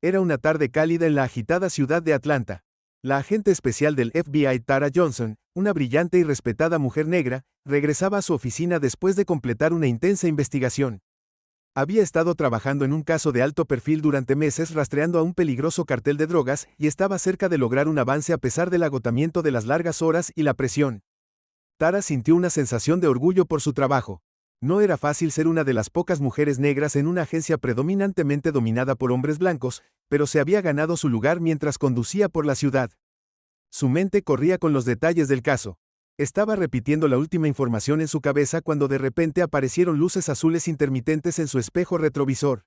Era una tarde cálida en la agitada ciudad de Atlanta. La agente especial del FBI Tara Johnson, una brillante y respetada mujer negra, regresaba a su oficina después de completar una intensa investigación. Había estado trabajando en un caso de alto perfil durante meses rastreando a un peligroso cartel de drogas y estaba cerca de lograr un avance a pesar del agotamiento de las largas horas y la presión. Tara sintió una sensación de orgullo por su trabajo. No era fácil ser una de las pocas mujeres negras en una agencia predominantemente dominada por hombres blancos, pero se había ganado su lugar mientras conducía por la ciudad. Su mente corría con los detalles del caso. Estaba repitiendo la última información en su cabeza cuando de repente aparecieron luces azules intermitentes en su espejo retrovisor.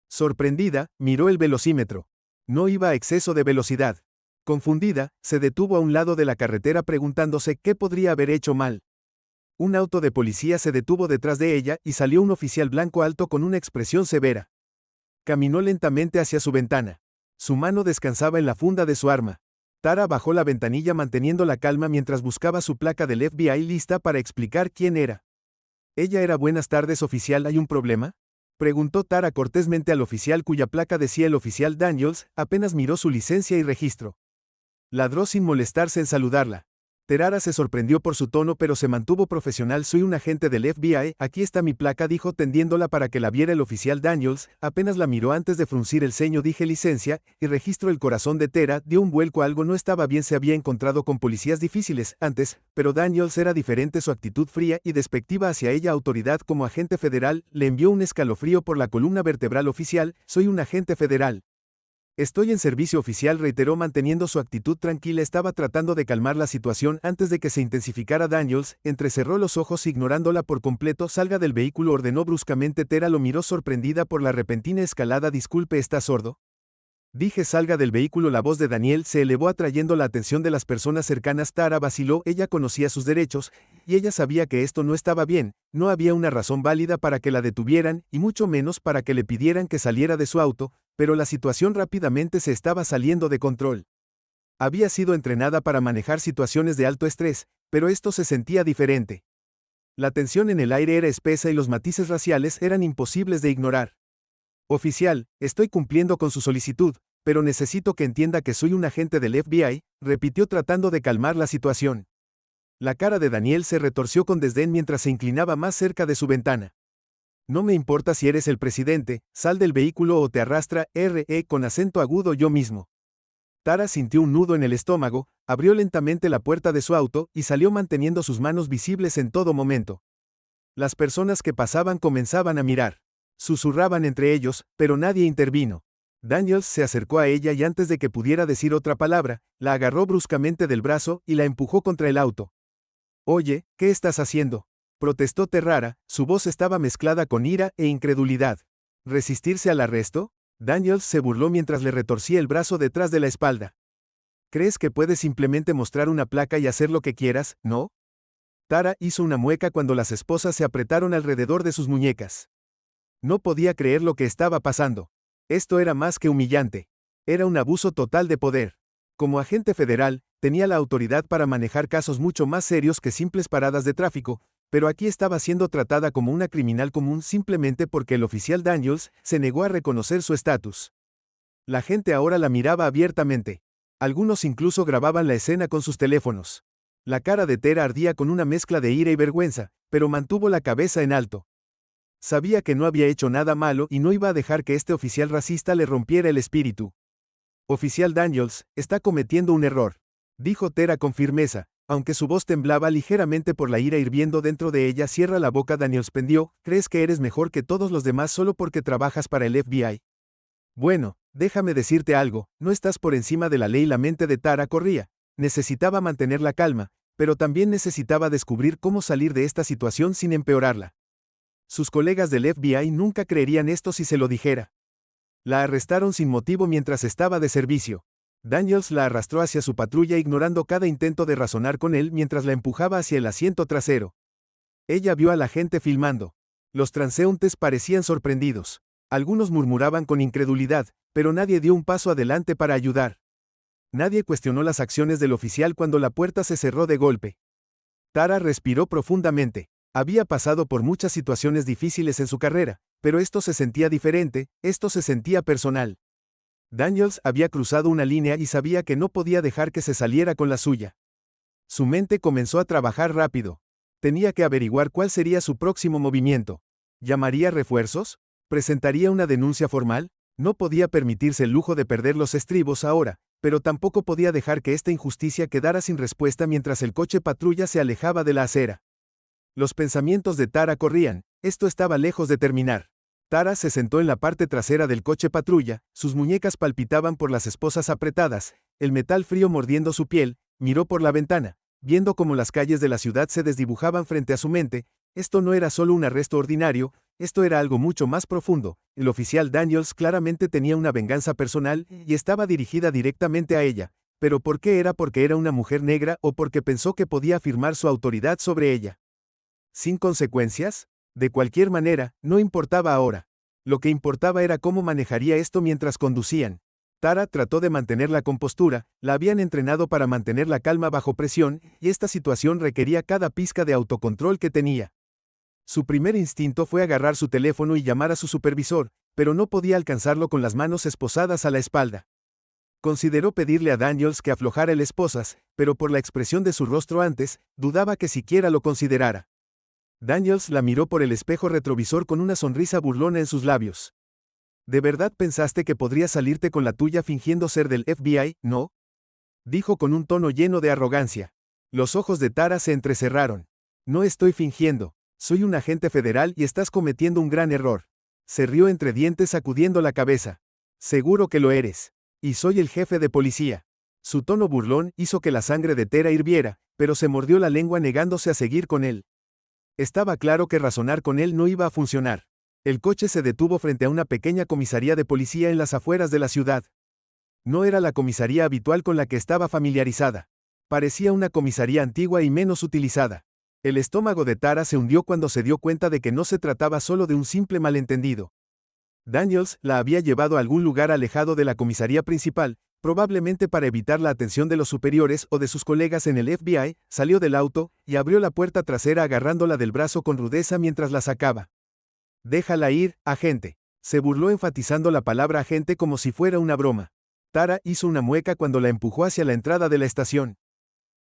Sorprendida, miró el velocímetro. No iba a exceso de velocidad. Confundida, se detuvo a un lado de la carretera preguntándose qué podría haber hecho mal. Un auto de policía se detuvo detrás de ella y salió un oficial blanco alto con una expresión severa. Caminó lentamente hacia su ventana. Su mano descansaba en la funda de su arma. Tara bajó la ventanilla manteniendo la calma mientras buscaba su placa del FBI lista para explicar quién era. Ella era buenas tardes oficial, ¿hay un problema? Preguntó Tara cortésmente al oficial cuya placa decía el oficial Daniels, apenas miró su licencia y registro. Ladró sin molestarse en saludarla. Tara se sorprendió por su tono pero se mantuvo profesional. Soy un agente del FBI, aquí está mi placa, dijo tendiéndola para que la viera el oficial Daniels, apenas la miró antes de fruncir el ceño. Dije licencia, y registro. El corazón de Tara dio un vuelco, algo no estaba bien, se había encontrado con policías difíciles antes, pero Daniels era diferente, su actitud fría y despectiva hacia ella. Autoridad como agente federal, le envió un escalofrío por la columna vertebral. Oficial, soy un agente federal. Estoy en servicio oficial, reiteró manteniendo su actitud tranquila. Estaba tratando de calmar la situación antes de que se intensificara. Daniels entrecerró los ojos ignorándola por completo. Salga del vehículo, ordenó bruscamente. Tara lo miró sorprendida por la repentina escalada. Disculpe, ¿está sordo? Dije salga del vehículo. La voz de Daniel se elevó atrayendo la atención de las personas cercanas. Tara vaciló, ella conocía sus derechos, y ella sabía que esto no estaba bien, no había una razón válida para que la detuvieran, y mucho menos para que le pidieran que saliera de su auto, pero la situación rápidamente se estaba saliendo de control. Había sido entrenada para manejar situaciones de alto estrés, pero esto se sentía diferente. La tensión en el aire era espesa y los matices raciales eran imposibles de ignorar. Oficial, estoy cumpliendo con su solicitud, pero necesito que entienda que soy un agente del FBI, repitió tratando de calmar la situación. La cara de Daniel se retorció con desdén mientras se inclinaba más cerca de su ventana. No me importa si eres el presidente, sal del vehículo o te arrastra, con acento agudo yo mismo. Tara sintió un nudo en el estómago, abrió lentamente la puerta de su auto y salió manteniendo sus manos visibles en todo momento. Las personas que pasaban comenzaban a mirar. Susurraban entre ellos, pero nadie intervino. Daniels se acercó a ella y antes de que pudiera decir otra palabra, la agarró bruscamente del brazo y la empujó contra el auto. Oye, ¿qué estás haciendo?, protestó Tara, su voz estaba mezclada con ira e incredulidad. ¿Resistirse al arresto? Daniels se burló mientras le retorcía el brazo detrás de la espalda. ¿Crees que puedes simplemente mostrar una placa y hacer lo que quieras, no? Tara hizo una mueca cuando las esposas se apretaron alrededor de sus muñecas. No podía creer lo que estaba pasando. Esto era más que humillante. Era un abuso total de poder. Como agente federal, tenía la autoridad para manejar casos mucho más serios que simples paradas de tráfico, pero aquí estaba siendo tratada como una criminal común simplemente porque el oficial Daniels se negó a reconocer su estatus. La gente ahora la miraba abiertamente. Algunos incluso grababan la escena con sus teléfonos. La cara de Tara ardía con una mezcla de ira y vergüenza, pero mantuvo la cabeza en alto. Sabía que no había hecho nada malo y no iba a dejar que este oficial racista le rompiera el espíritu. Oficial Daniels, está cometiendo un error, dijo Tara con firmeza, aunque su voz temblaba ligeramente por la ira hirviendo dentro de ella. Cierra la boca. Daniels pendió, ¿crees que eres mejor que todos los demás solo porque trabajas para el FBI? Bueno, déjame decirte algo, no estás por encima de la ley. La mente de Tara corría. Necesitaba mantener la calma, pero también necesitaba descubrir cómo salir de esta situación sin empeorarla. Sus colegas del FBI nunca creerían esto si se lo dijera. La arrestaron sin motivo mientras estaba de servicio. Daniels la arrastró hacia su patrulla ignorando cada intento de razonar con él mientras la empujaba hacia el asiento trasero. Ella vio a la gente filmando. Los transeúntes parecían sorprendidos. Algunos murmuraban con incredulidad, pero nadie dio un paso adelante para ayudar. Nadie cuestionó las acciones del oficial cuando la puerta se cerró de golpe. Tara respiró profundamente. Había pasado por muchas situaciones difíciles en su carrera, pero esto se sentía diferente, esto se sentía personal. Daniels había cruzado una línea y sabía que no podía dejar que se saliera con la suya. Su mente comenzó a trabajar rápido. Tenía que averiguar cuál sería su próximo movimiento. ¿Llamaría refuerzos? ¿Presentaría una denuncia formal? No podía permitirse el lujo de perder los estribos ahora, pero tampoco podía dejar que esta injusticia quedara sin respuesta mientras el coche patrulla se alejaba de la acera. Los pensamientos de Tara corrían, esto estaba lejos de terminar. Tara se sentó en la parte trasera del coche patrulla, sus muñecas palpitaban por las esposas apretadas, el metal frío mordiendo su piel, miró por la ventana, viendo cómo las calles de la ciudad se desdibujaban frente a su mente. Esto no era solo un arresto ordinario, esto era algo mucho más profundo. El oficial Daniels claramente tenía una venganza personal y estaba dirigida directamente a ella. ¿Pero por qué era? ¿Porque era una mujer negra o porque pensó que podía afirmar su autoridad sobre ella? ¿Sin consecuencias? De cualquier manera, no importaba ahora. Lo que importaba era cómo manejaría esto mientras conducían. Tara trató de mantener la compostura, la habían entrenado para mantener la calma bajo presión, y esta situación requería cada pizca de autocontrol que tenía. Su primer instinto fue agarrar su teléfono y llamar a su supervisor, pero no podía alcanzarlo con las manos esposadas a la espalda. Consideró pedirle a Daniels que aflojara el esposas, pero por la expresión de su rostro antes, dudaba que siquiera lo considerara. Daniels la miró por el espejo retrovisor con una sonrisa burlona en sus labios. ¿De verdad pensaste que podrías salirte con la tuya fingiendo ser del FBI, no? Dijo con un tono lleno de arrogancia. Los ojos de Tara se entrecerraron. No estoy fingiendo. Soy un agente federal y estás cometiendo un gran error. Se rió entre dientes sacudiendo la cabeza. Seguro que lo eres. Y soy el jefe de policía. Su tono burlón hizo que la sangre de Tara hirviera, pero se mordió la lengua negándose a seguir con él. Estaba claro que razonar con él no iba a funcionar. El coche se detuvo frente a una pequeña comisaría de policía en las afueras de la ciudad. No era la comisaría habitual con la que estaba familiarizada. Parecía una comisaría antigua y menos utilizada. El estómago de Tara se hundió cuando se dio cuenta de que no se trataba solo de un simple malentendido. Daniels la había llevado a algún lugar alejado de la comisaría principal, probablemente para evitar la atención de los superiores o de sus colegas en el FBI, salió del auto y abrió la puerta trasera agarrándola del brazo con rudeza mientras la sacaba. «Déjala ir, agente», se burló enfatizando la palabra agente como si fuera una broma. Tara hizo una mueca cuando la empujó hacia la entrada de la estación.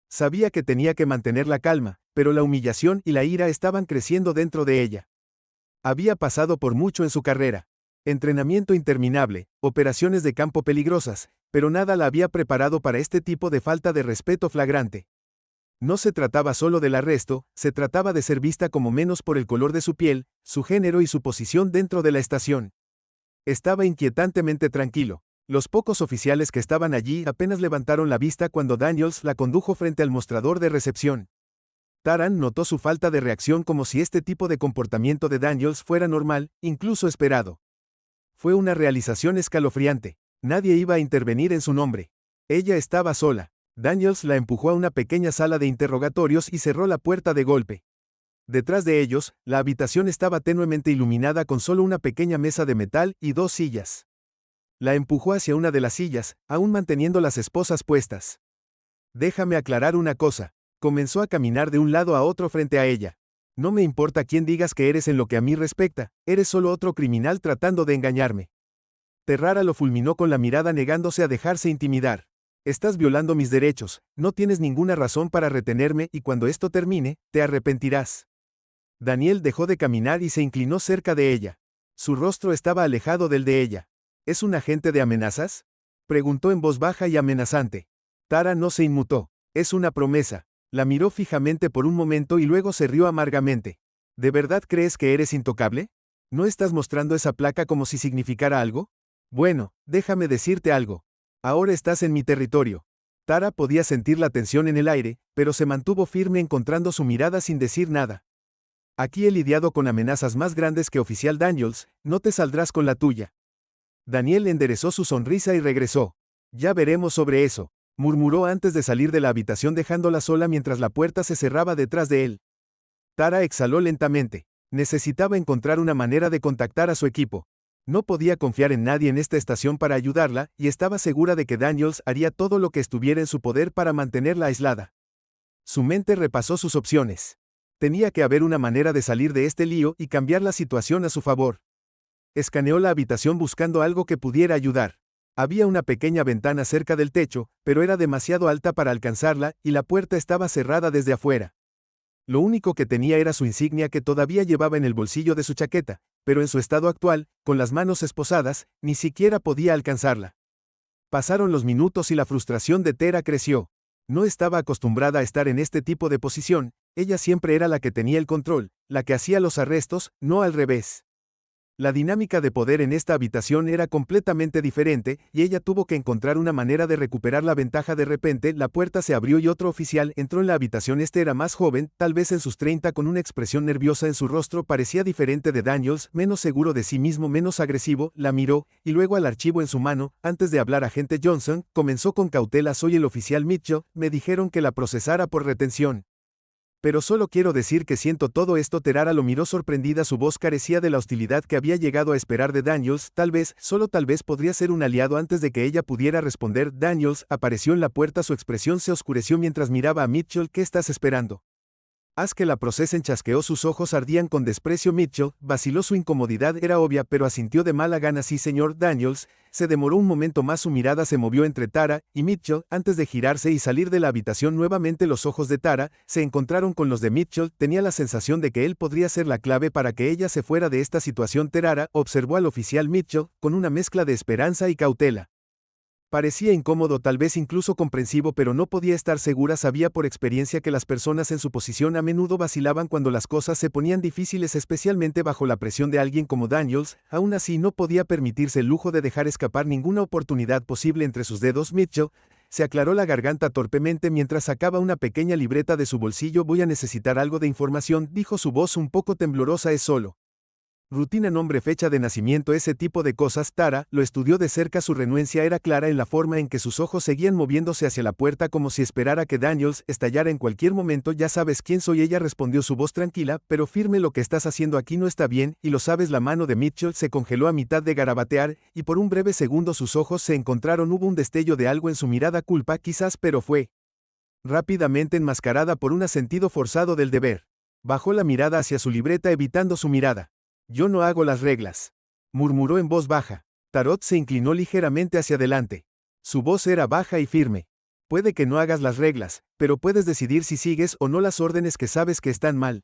Sabía que tenía que mantener la calma, pero la humillación y la ira estaban creciendo dentro de ella. Había pasado por mucho en su carrera. Entrenamiento interminable, operaciones de campo peligrosas, pero nada la había preparado para este tipo de falta de respeto flagrante. No se trataba solo del arresto, se trataba de ser vista como menos por el color de su piel, su género y su posición dentro de la estación. Estaba inquietantemente tranquilo. Los pocos oficiales que estaban allí apenas levantaron la vista cuando Daniels la condujo frente al mostrador de recepción. Taran notó su falta de reacción como si este tipo de comportamiento de Daniels fuera normal, incluso esperado. Fue una realización escalofriante. Nadie iba a intervenir en su nombre. Ella estaba sola. Daniels la empujó a una pequeña sala de interrogatorios y cerró la puerta de golpe. Detrás de ellos, la habitación estaba tenuemente iluminada con solo una pequeña mesa de metal y 2 sillas. La empujó hacia una de las sillas, aún manteniendo las esposas puestas. «Déjame aclarar una cosa», comenzó a caminar de un lado a otro frente a ella. «No me importa quién digas que eres en lo que a mí respecta, eres solo otro criminal tratando de engañarme». Terrara lo fulminó con la mirada negándose a dejarse intimidar. «Estás violando mis derechos, no tienes ninguna razón para retenerme y cuando esto termine, te arrepentirás». Daniel dejó de caminar y se inclinó cerca de ella. Su rostro estaba alejado del de ella. «¿Es un agente de amenazas?», preguntó en voz baja y amenazante. Tara no se inmutó. «Es una promesa». La miró fijamente por un momento y luego se rió amargamente. «¿De verdad crees que eres intocable? ¿No estás mostrando esa placa como si significara algo? Bueno, déjame decirte algo. Ahora estás en mi territorio». Tara podía sentir la tensión en el aire, pero se mantuvo firme encontrando su mirada sin decir nada. «Aquí he lidiado con amenazas más grandes que oficial Daniels, no te saldrás con la tuya». Daniel enderezó su sonrisa y regresó. «Ya veremos sobre eso», murmuró antes de salir de la habitación dejándola sola mientras la puerta se cerraba detrás de él. Tara exhaló lentamente. Necesitaba encontrar una manera de contactar a su equipo. No podía confiar en nadie en esta estación para ayudarla, y estaba segura de que Daniels haría todo lo que estuviera en su poder para mantenerla aislada. Su mente repasó sus opciones. Tenía que haber una manera de salir de este lío y cambiar la situación a su favor. Escaneó la habitación buscando algo que pudiera ayudar. Había una pequeña ventana cerca del techo, pero era demasiado alta para alcanzarla, y la puerta estaba cerrada desde afuera. Lo único que tenía era su insignia que todavía llevaba en el bolsillo de su chaqueta, pero en su estado actual, con las manos esposadas, ni siquiera podía alcanzarla. Pasaron los minutos y la frustración de Tara creció. No estaba acostumbrada a estar en este tipo de posición, ella siempre era la que tenía el control, la que hacía los arrestos, no al revés. La dinámica de poder en esta habitación era completamente diferente, y ella tuvo que encontrar una manera de recuperar la ventaja. De repente, la puerta se abrió y otro oficial entró en la habitación. Este era más joven, tal vez en sus 30, con una expresión nerviosa en su rostro. Parecía diferente de Daniels, menos seguro de sí mismo, menos agresivo. La miró, y luego al archivo en su mano. Antes de hablar, agente Johnson, comenzó con cautela: soy el oficial Mitchell, me dijeron que la procesara por retención. Pero solo quiero decir que siento todo esto. Tara lo miró sorprendida, su voz carecía de la hostilidad que había llegado a esperar de Daniels. Tal vez, solo tal vez podría ser un aliado. Antes de que ella pudiera responder, Daniels apareció en la puerta, su expresión se oscureció mientras miraba a Mitchell. ¿Qué estás esperando? Haz que la procesen, chasqueó, sus ojos ardían con desprecio. Mitchell vaciló, su incomodidad era obvia, pero asintió de mala gana. Sí, señor. Daniels se demoró un momento más, su mirada se movió entre Tara y Mitchell, antes de girarse y salir de la habitación. Nuevamente los ojos de Tara se encontraron con los de Mitchell, tenía la sensación de que él podría ser la clave para que ella se fuera de esta situación. Tara observó al oficial Mitchell con una mezcla de esperanza y cautela. Parecía incómodo, tal vez incluso comprensivo, pero no podía estar segura. Sabía por experiencia que las personas en su posición a menudo vacilaban cuando las cosas se ponían difíciles, especialmente bajo la presión de alguien como Daniels. Aún así, no podía permitirse el lujo de dejar escapar ninguna oportunidad posible entre sus dedos. Mitchell se aclaró la garganta torpemente mientras sacaba una pequeña libreta de su bolsillo. Voy a necesitar algo de información, dijo, su voz un poco temblorosa. Es solo rutina, nombre, fecha de nacimiento, ese tipo de cosas. Tara lo estudió de cerca, su renuencia era clara en la forma en que sus ojos seguían moviéndose hacia la puerta, como si esperara que Daniels estallara en cualquier momento. Ya sabes quién soy, ella respondió, su voz tranquila, pero firme. Lo que estás haciendo aquí no está bien, y lo sabes. La mano de Mitchell se congeló a mitad de garabatear, y por un breve segundo sus ojos se encontraron. Hubo un destello de algo en su mirada, culpa quizás, pero fue rápidamente enmascarada por un sentido forzado del deber. Bajó la mirada hacia su libreta, evitando su mirada. Yo no hago las reglas, murmuró en voz baja. Tarot se inclinó ligeramente hacia adelante. Su voz era baja y firme. Puede que no hagas las reglas, pero puedes decidir si sigues o no las órdenes que sabes que están mal.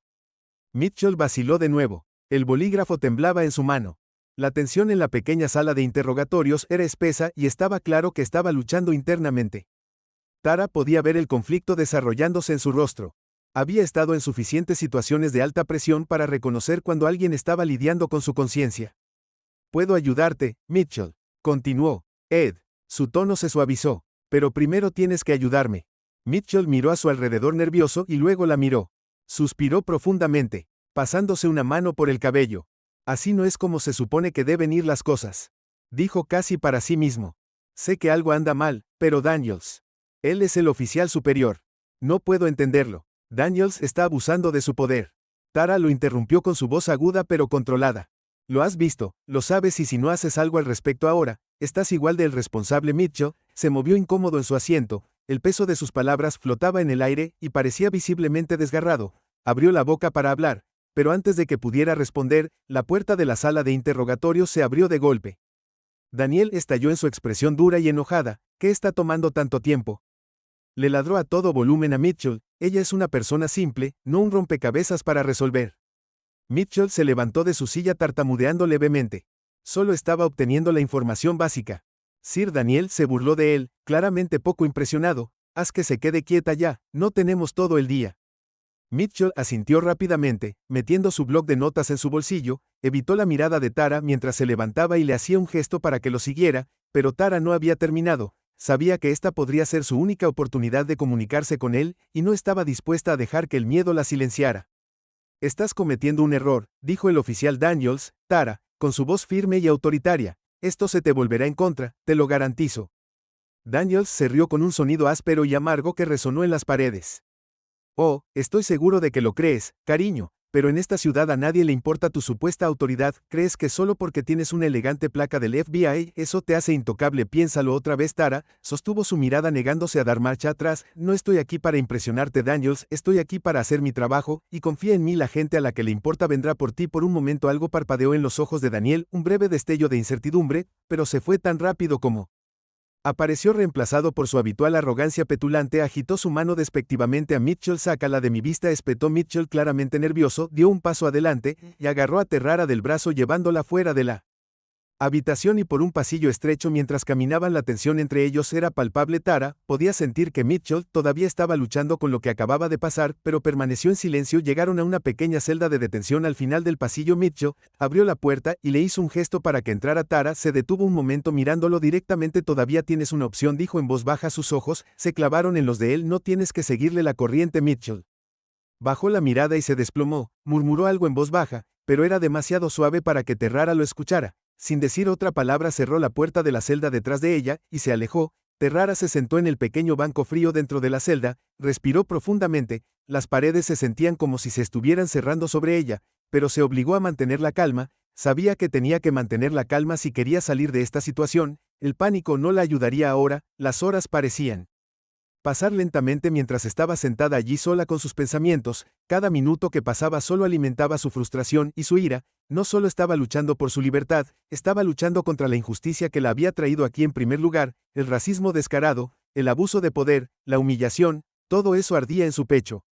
Mitchell vaciló de nuevo. El bolígrafo temblaba en su mano. La tensión en la pequeña sala de interrogatorios era espesa y estaba claro que estaba luchando internamente. Tara podía ver el conflicto desarrollándose en su rostro. Había estado en suficientes situaciones de alta presión para reconocer cuando alguien estaba lidiando con su conciencia. Puedo ayudarte, Mitchell, continuó. Ed. Su tono se suavizó. Pero primero tienes que ayudarme. Mitchell miró a su alrededor nervioso y luego la miró. Suspiró profundamente, pasándose una mano por el cabello. Así no es como se supone que deben ir las cosas, dijo casi para sí mismo. Sé que algo anda mal, pero Daniels. Él es el oficial superior. No puedo entenderlo. Daniels está abusando de su poder. Tara lo interrumpió con su voz aguda pero controlada. Lo has visto, lo sabes, y si no haces algo al respecto ahora, estás igual de el responsable. Mitchell se movió incómodo en su asiento, el peso de sus palabras flotaba en el aire y parecía visiblemente desgarrado. Abrió la boca para hablar, pero antes de que pudiera responder, la puerta de la sala de interrogatorios se abrió de golpe. Daniel estalló en su expresión dura y enojada. ¿Qué está tomando tanto tiempo? Le ladró a todo volumen a Mitchell. Ella es una persona simple, no un rompecabezas para resolver. Mitchell se levantó de su silla tartamudeando levemente. Solo estaba obteniendo la información básica. Sir Daniel se burló de él, claramente poco impresionado. Haz que se quede quieta ya, no tenemos todo el día. Mitchell asintió rápidamente, metiendo su bloc de notas en su bolsillo, evitó la mirada de Tara mientras se levantaba y le hacía un gesto para que lo siguiera, pero Tara no había terminado. Sabía que esta podría ser su única oportunidad de comunicarse con él, y no estaba dispuesta a dejar que el miedo la silenciara. Estás cometiendo un error, dijo el oficial Daniels. Tara, con su voz firme y autoritaria. Esto se te volverá en contra, te lo garantizo. Daniels se rió con un sonido áspero y amargo que resonó en las paredes. Oh, estoy seguro de que lo crees, cariño. Pero en esta ciudad a nadie le importa tu supuesta autoridad. ¿Crees que solo porque tienes una elegante placa del FBI, eso te hace intocable? Piénsalo otra vez. Tara sostuvo su mirada negándose a dar marcha atrás. No estoy aquí para impresionarte, Daniels, estoy aquí para hacer mi trabajo, y confía en mí. La gente a la que le importa vendrá por ti. Por un momento algo parpadeó en los ojos de Daniel, un breve destello de incertidumbre, pero se fue tan rápido como Apareció reemplazado por su habitual arrogancia petulante, agitó su mano despectivamente a Mitchell. Sácala de mi vista, espetó Mitchell claramente nervioso, dio un paso adelante, y agarró a Terrara del brazo llevándola fuera de la habitación y por un pasillo estrecho. Mientras caminaban, la tensión entre ellos era palpable. Tara podía sentir que Mitchell todavía estaba luchando con lo que acababa de pasar, pero permaneció en silencio. Llegaron a una pequeña celda de detención al final del pasillo. Mitchell abrió la puerta y le hizo un gesto para que entrara. Tara se detuvo un momento mirándolo directamente. Todavía tienes una opción, dijo en voz baja. Sus ojos se clavaron en los de él. No tienes que seguirle la corriente. Mitchell bajó la mirada y se desplomó, murmuró algo en voz baja, pero era demasiado suave para que Terrara lo escuchara. Sin decir otra palabra cerró la puerta de la celda detrás de ella, y se alejó. Terrara se sentó en el pequeño banco frío dentro de la celda, respiró profundamente, las paredes se sentían como si se estuvieran cerrando sobre ella, pero se obligó a mantener la calma. Sabía que tenía que mantener la calma si quería salir de esta situación. El pánico no la ayudaría ahora. Las horas parecían pasar lentamente mientras estaba sentada allí sola con sus pensamientos. Cada minuto que pasaba solo alimentaba su frustración y su ira. No solo estaba luchando por su libertad, estaba luchando contra la injusticia que la había traído aquí en primer lugar, el racismo descarado, el abuso de poder, la humillación, todo eso ardía en su pecho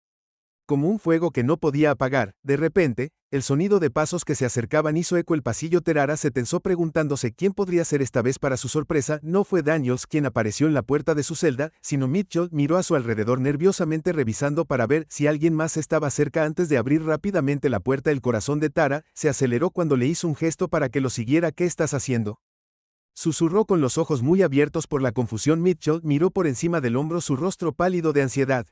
como un fuego que no podía apagar. De repente, el sonido de pasos que se acercaban hizo eco el pasillo. Terrara se tensó preguntándose quién podría ser esta vez. Para su sorpresa, no fue Daniels quien apareció en la puerta de su celda, sino Mitchell. Miró a su alrededor nerviosamente revisando para ver si alguien más estaba cerca antes de abrir rápidamente la puerta. El corazón de Tara se aceleró cuando le hizo un gesto para que lo siguiera. ¿Qué estás haciendo?, susurró con los ojos muy abiertos por la confusión. Mitchell miró por encima del hombro, su rostro pálido de ansiedad.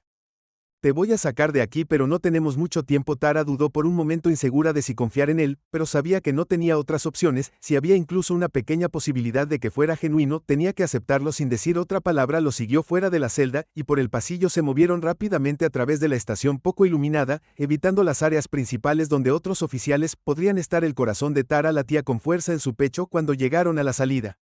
Te voy a sacar de aquí, pero no tenemos mucho tiempo. Tara dudó por un momento, insegura de si confiar en él, pero sabía que no tenía otras opciones. Si había incluso una pequeña posibilidad de que fuera genuino, tenía que aceptarlo. Sin decir otra palabra, lo siguió fuera de la celda, y por el pasillo se movieron rápidamente a través de la estación poco iluminada, evitando las áreas principales donde otros oficiales podrían estar. El corazón de Tara latía con fuerza en su pecho cuando llegaron a la salida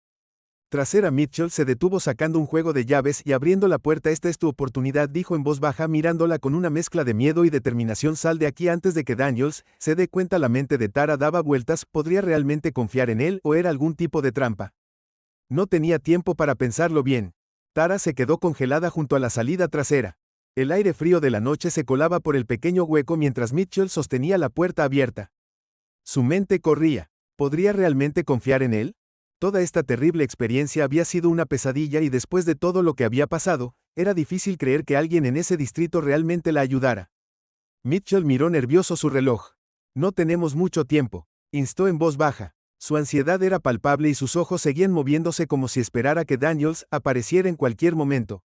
trasera. Mitchell se detuvo sacando un juego de llaves y abriendo la puerta. Esta es tu oportunidad, dijo en voz baja mirándola con una mezcla de miedo y determinación. Sal de aquí antes de que Daniels se dé cuenta. La mente de Tara daba vueltas. ¿Podría realmente confiar en él o era algún tipo de trampa? No tenía tiempo para pensarlo bien. Tara se quedó congelada junto a la salida trasera. El aire frío de la noche se colaba por el pequeño hueco mientras Mitchell sostenía la puerta abierta. Su mente corría. ¿Podría realmente confiar en él? Toda esta terrible experiencia había sido una pesadilla y después de todo lo que había pasado, era difícil creer que alguien en ese distrito realmente la ayudara. Mitchell miró nervioso su reloj. No tenemos mucho tiempo, instó en voz baja. Su ansiedad era palpable y sus ojos seguían moviéndose como si esperara que Daniels apareciera en cualquier momento.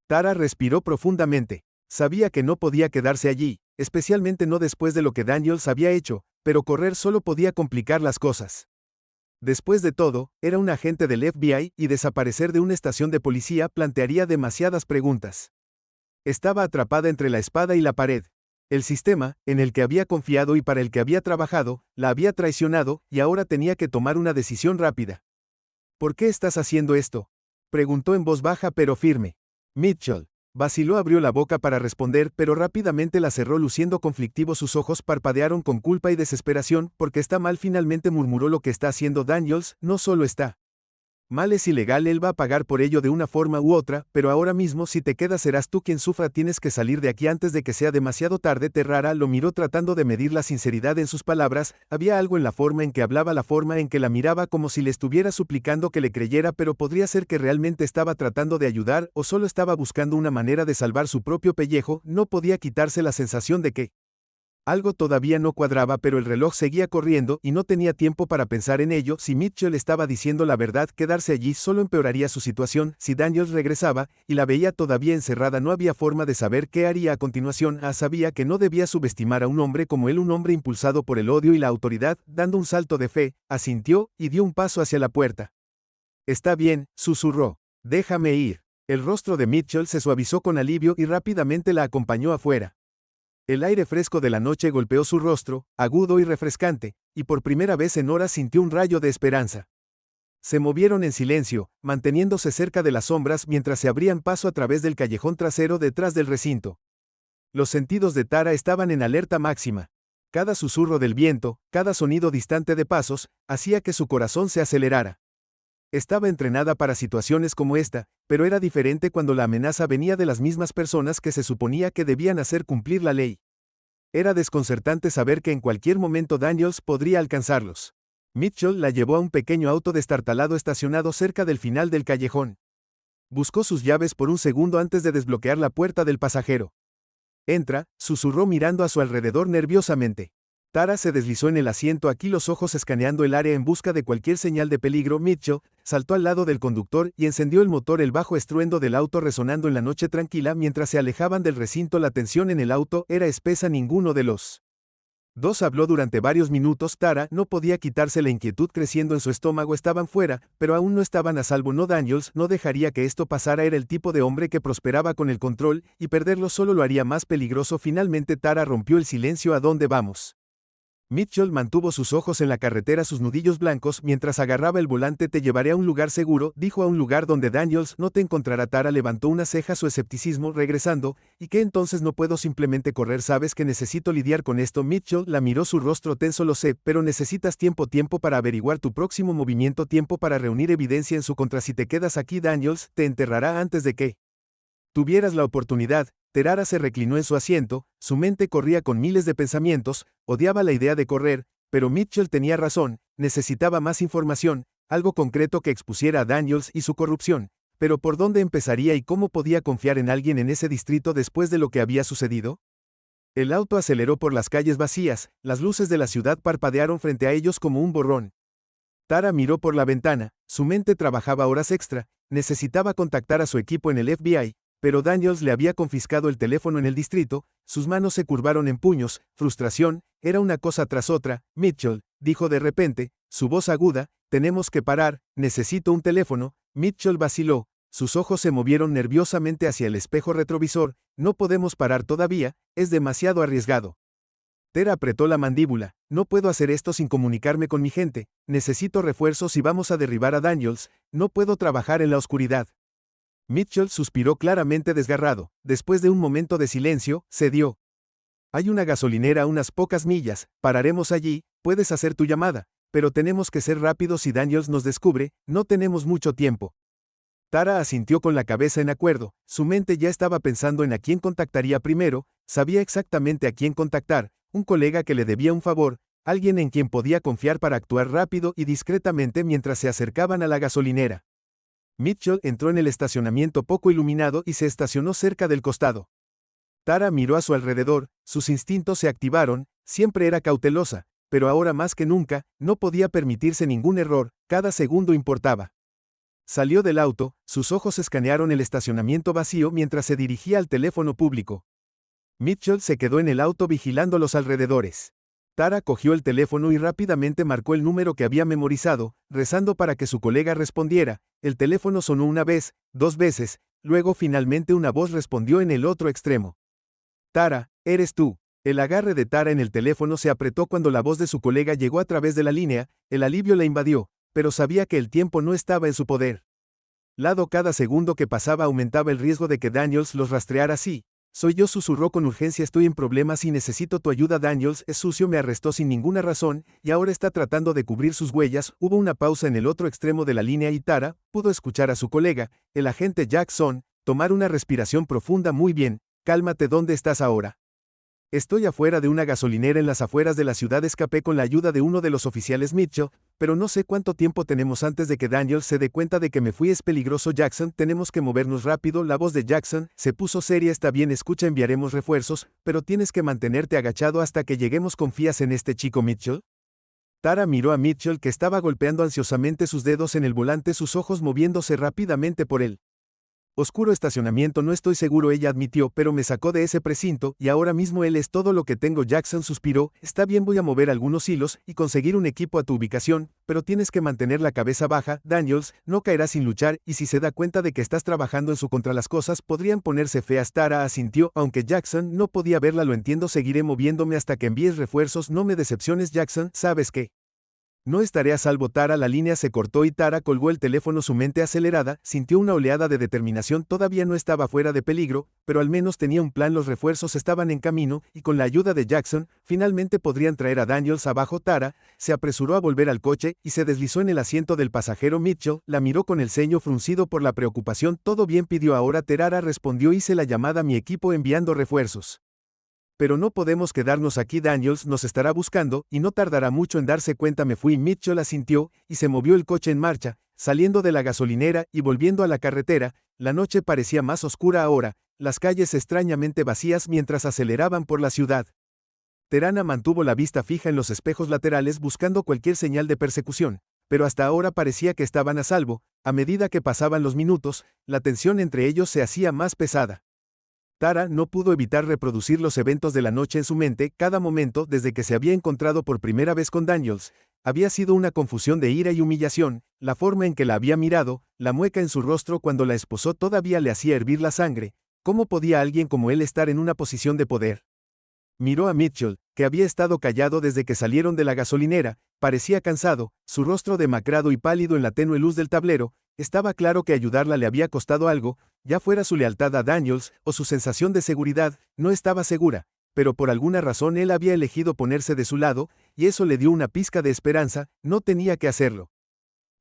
Tara respiró profundamente. Sabía que no podía quedarse allí, especialmente no después de lo que Daniels había hecho, pero correr solo podía complicar las cosas. Después de todo, era un agente del FBI y desaparecer de una estación de policía plantearía demasiadas preguntas. Estaba atrapada entre la espada y la pared. El sistema, en el que había confiado y para el que había trabajado, la había traicionado y ahora tenía que tomar una decisión rápida. ¿Por qué estás haciendo esto?, preguntó en voz baja pero firme. Mitchell vaciló, abrió la boca para responder, pero rápidamente la cerró luciendo conflictivo. Sus ojos parpadearon con culpa y desesperación. Porque está mal, finalmente murmuró. Lo que está haciendo Daniels no solo está mal, es ilegal. Él va a pagar por ello de una forma u otra, pero ahora mismo si te quedas serás tú quien sufra. Tienes que salir de aquí antes de que sea demasiado tarde. Terrara lo miró tratando de medir la sinceridad en sus palabras. Había algo en la forma en que hablaba, la forma en que la miraba, como si le estuviera suplicando que le creyera, pero podría ser que realmente estaba tratando de ayudar o solo estaba buscando una manera de salvar su propio pellejo. No podía quitarse la sensación de que algo todavía no cuadraba, pero el reloj seguía corriendo y no tenía tiempo para pensar en ello. Si Mitchell estaba diciendo la verdad, quedarse allí solo empeoraría su situación. Si Daniels regresaba y la veía todavía encerrada, no había forma de saber qué haría a continuación. Sabía que no debía subestimar a un hombre como él, un hombre impulsado por el odio y la autoridad. Dando un salto de fe, asintió y dio un paso hacia la puerta. Está bien, susurró. Déjame ir. El rostro de Mitchell se suavizó con alivio y rápidamente la acompañó afuera. El aire fresco de la noche golpeó su rostro, agudo y refrescante, y por primera vez en horas sintió un rayo de esperanza. Se movieron en silencio, manteniéndose cerca de las sombras mientras se abrían paso a través del callejón trasero detrás del recinto. Los sentidos de Tara estaban en alerta máxima. Cada susurro del viento, cada sonido distante de pasos, hacía que su corazón se acelerara. Estaba entrenada para situaciones como esta, pero era diferente cuando la amenaza venía de las mismas personas que se suponía que debían hacer cumplir la ley. Era desconcertante saber que en cualquier momento Daniels podría alcanzarlos. Mitchell la llevó a un pequeño auto destartalado estacionado cerca del final del callejón. Buscó sus llaves por un segundo antes de desbloquear la puerta del pasajero. Entra, susurró mirando a su alrededor nerviosamente. Tara se deslizó en el asiento, aquí los ojos escaneando el área en busca de cualquier señal de peligro. Mitchell saltó al lado del conductor y encendió el motor. El bajo estruendo del auto resonando en la noche tranquila mientras se alejaban del recinto. La tensión en el auto era espesa. Ninguno de los dos habló durante varios minutos. Tara no podía quitarse la inquietud creciendo en su estómago. Estaban fuera, pero aún no estaban a salvo. No, Daniels no dejaría que esto pasara. Era el tipo de hombre que prosperaba con el control, y perderlo solo lo haría más peligroso. Finalmente Tara rompió el silencio. ¿A dónde vamos? Mitchell mantuvo sus ojos en la carretera, sus nudillos blancos, mientras agarraba el volante. Te llevaré a un lugar seguro, dijo, a un lugar donde Daniels no te encontrará. Tara levantó una ceja, su escepticismo regresando. ¿Y qué entonces? No puedo simplemente correr, sabes que necesito lidiar con esto. Mitchell la miró, su rostro tenso. Lo sé, pero necesitas tiempo para averiguar tu próximo movimiento, tiempo para reunir evidencia en su contra. Si te quedas aquí, Daniels te enterrará antes de que tuvieras la oportunidad. Tara se reclinó en su asiento, su mente corría con miles de pensamientos, odiaba la idea de correr, pero Mitchell tenía razón, necesitaba más información, algo concreto que expusiera a Daniels y su corrupción. Pero ¿por dónde empezaría y cómo podía confiar en alguien en ese distrito después de lo que había sucedido? El auto aceleró por las calles vacías, las luces de la ciudad parpadearon frente a ellos como un borrón. Tara miró por la ventana, su mente trabajaba horas extra, necesitaba contactar a su equipo en el FBI, pero Daniels le había confiscado el teléfono en el distrito. Sus manos se curvaron en puños, frustración, era una cosa tras otra. Mitchell, dijo de repente, su voz aguda, tenemos que parar, necesito un teléfono. Mitchell vaciló, sus ojos se movieron nerviosamente hacia el espejo retrovisor. No podemos parar todavía, es demasiado arriesgado. Tara apretó la mandíbula, no puedo hacer esto sin comunicarme con mi gente, necesito refuerzos y vamos a derribar a Daniels, no puedo trabajar en la oscuridad. Mitchell suspiró claramente desgarrado. Después de un momento de silencio, cedió. Hay una gasolinera a unas pocas millas, pararemos allí, puedes hacer tu llamada, pero tenemos que ser rápidos si Daniels nos descubre, no tenemos mucho tiempo. Tara asintió con la cabeza en acuerdo, su mente ya estaba pensando en a quién contactaría primero, sabía exactamente a quién contactar, un colega que le debía un favor, alguien en quien podía confiar para actuar rápido y discretamente mientras se acercaban a la gasolinera. Mitchell entró en el estacionamiento poco iluminado y se estacionó cerca del costado. Tara miró a su alrededor, sus instintos se activaron, siempre era cautelosa, pero ahora más que nunca, no podía permitirse ningún error, cada segundo importaba. Salió del auto, sus ojos escanearon el estacionamiento vacío mientras se dirigía al teléfono público. Mitchell se quedó en el auto vigilando los alrededores. Tara cogió el teléfono y rápidamente marcó el número que había memorizado, rezando para que su colega respondiera. El teléfono sonó una vez, dos veces, luego finalmente una voz respondió en el otro extremo. Tara, ¿eres tú? El agarre de Tara en el teléfono se apretó cuando la voz de su colega llegó a través de la línea, el alivio la invadió, pero sabía que el tiempo no estaba en su poder. Cada segundo que pasaba aumentaba el riesgo de que Daniels los rastreara. Sí. Soy yo, susurró con urgencia, estoy en problemas y necesito tu ayuda. Daniels es sucio, me arrestó sin ninguna razón, y ahora está tratando de cubrir sus huellas. Hubo una pausa en el otro extremo de la línea y Tara pudo escuchar a su colega, el agente Jackson, tomar una respiración profunda. Muy bien, cálmate, ¿dónde estás ahora? Estoy afuera de una gasolinera en las afueras de la ciudad, escapé con la ayuda de uno de los oficiales Mitchell, pero no sé cuánto tiempo tenemos antes de que Daniels se dé cuenta de que me fui. Es peligroso, Jackson, tenemos que movernos rápido. La voz de Jackson se puso seria. Está bien, escucha, enviaremos refuerzos, pero tienes que mantenerte agachado hasta que lleguemos. ¿Confías en este chico, Mitchell? Tara miró a Mitchell, que estaba golpeando ansiosamente sus dedos en el volante, sus ojos moviéndose rápidamente por él. Oscuro estacionamiento, no estoy seguro, ella admitió, pero me sacó de ese precinto, y ahora mismo él es todo lo que tengo. Jackson suspiró, está bien, voy a mover algunos hilos, y conseguir un equipo a tu ubicación, pero tienes que mantener la cabeza baja. Daniels no caerá sin luchar, y si se da cuenta de que estás trabajando en su contra, las cosas podrían ponerse feas. Tara asintió, aunque Jackson no podía verla. Lo entiendo, seguiré moviéndome hasta que envíes refuerzos, no me decepciones, Jackson, ¿sabes qué? No estaré a salvo, Tara. La línea se cortó y Tara colgó el teléfono. Su mente acelerada sintió una oleada de determinación. Todavía no estaba fuera de peligro, pero al menos tenía un plan. Los refuerzos estaban en camino, y con la ayuda de Jackson, finalmente podrían traer a Daniels abajo. Tara se apresuró a volver al coche y se deslizó en el asiento del pasajero. Mitchell la miró con el ceño fruncido por la preocupación. ¿Todo bien?, pidió. Ahora Tara respondió. Hice la llamada a mi equipo enviando refuerzos. Pero no podemos quedarnos aquí. Daniels nos estará buscando, y no tardará mucho en darse cuenta. Me fui. Mitchell asintió, y se movió el coche en marcha, saliendo de la gasolinera y volviendo a la carretera. La noche parecía más oscura ahora, las calles extrañamente vacías mientras aceleraban por la ciudad. Tara mantuvo la vista fija en los espejos laterales buscando cualquier señal de persecución, pero hasta ahora parecía que estaban a salvo. A medida que pasaban los minutos, la tensión entre ellos se hacía más pesada. Tara no pudo evitar reproducir los eventos de la noche en su mente. Cada momento desde que se había encontrado por primera vez con Daniels había sido una confusión de ira y humillación. La forma en que la había mirado, la mueca en su rostro cuando la esposó, todavía le hacía hervir la sangre. ¿Cómo podía alguien como él estar en una posición de poder? Miró a Mitchell, que había estado callado desde que salieron de la gasolinera. Parecía cansado, su rostro demacrado y pálido en la tenue luz del tablero. Estaba claro que ayudarla le había costado algo, ya fuera su lealtad a Daniels o su sensación de seguridad. No estaba segura, pero por alguna razón él había elegido ponerse de su lado, y eso le dio una pizca de esperanza. No tenía que hacerlo.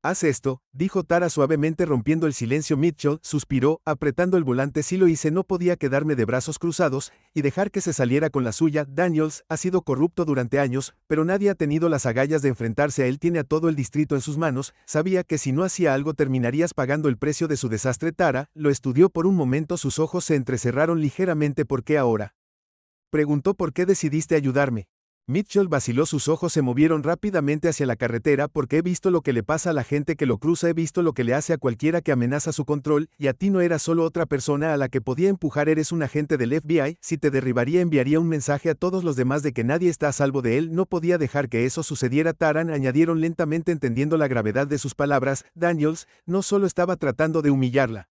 Haz esto, dijo Tara suavemente, rompiendo el silencio. Mitchell suspiró, apretando el volante. Sí lo hice. No podía quedarme de brazos cruzados y dejar que se saliera con la suya. Daniels ha sido corrupto durante años, pero nadie ha tenido las agallas de enfrentarse a él. Tiene a todo el distrito en sus manos. Sabía que si no hacía algo terminarías pagando el precio de su desastre. Tara lo estudió por un momento. Sus ojos se entrecerraron ligeramente. ¿Por qué ahora?, preguntó. ¿Por qué decidiste ayudarme? Mitchell vaciló. Sus ojos se movieron rápidamente hacia la carretera. Porque he visto lo que le pasa a la gente que lo cruza. He visto lo que le hace a cualquiera que amenaza su control, y a ti no eras solo otra persona a la que podía empujar. Eres un agente del FBI. Si te derribaría, enviaría un mensaje a todos los demás de que nadie está a salvo de él. No podía dejar que eso sucediera. Taran añadieron lentamente, entendiendo la gravedad de sus palabras. Daniels no solo estaba tratando de humillarla.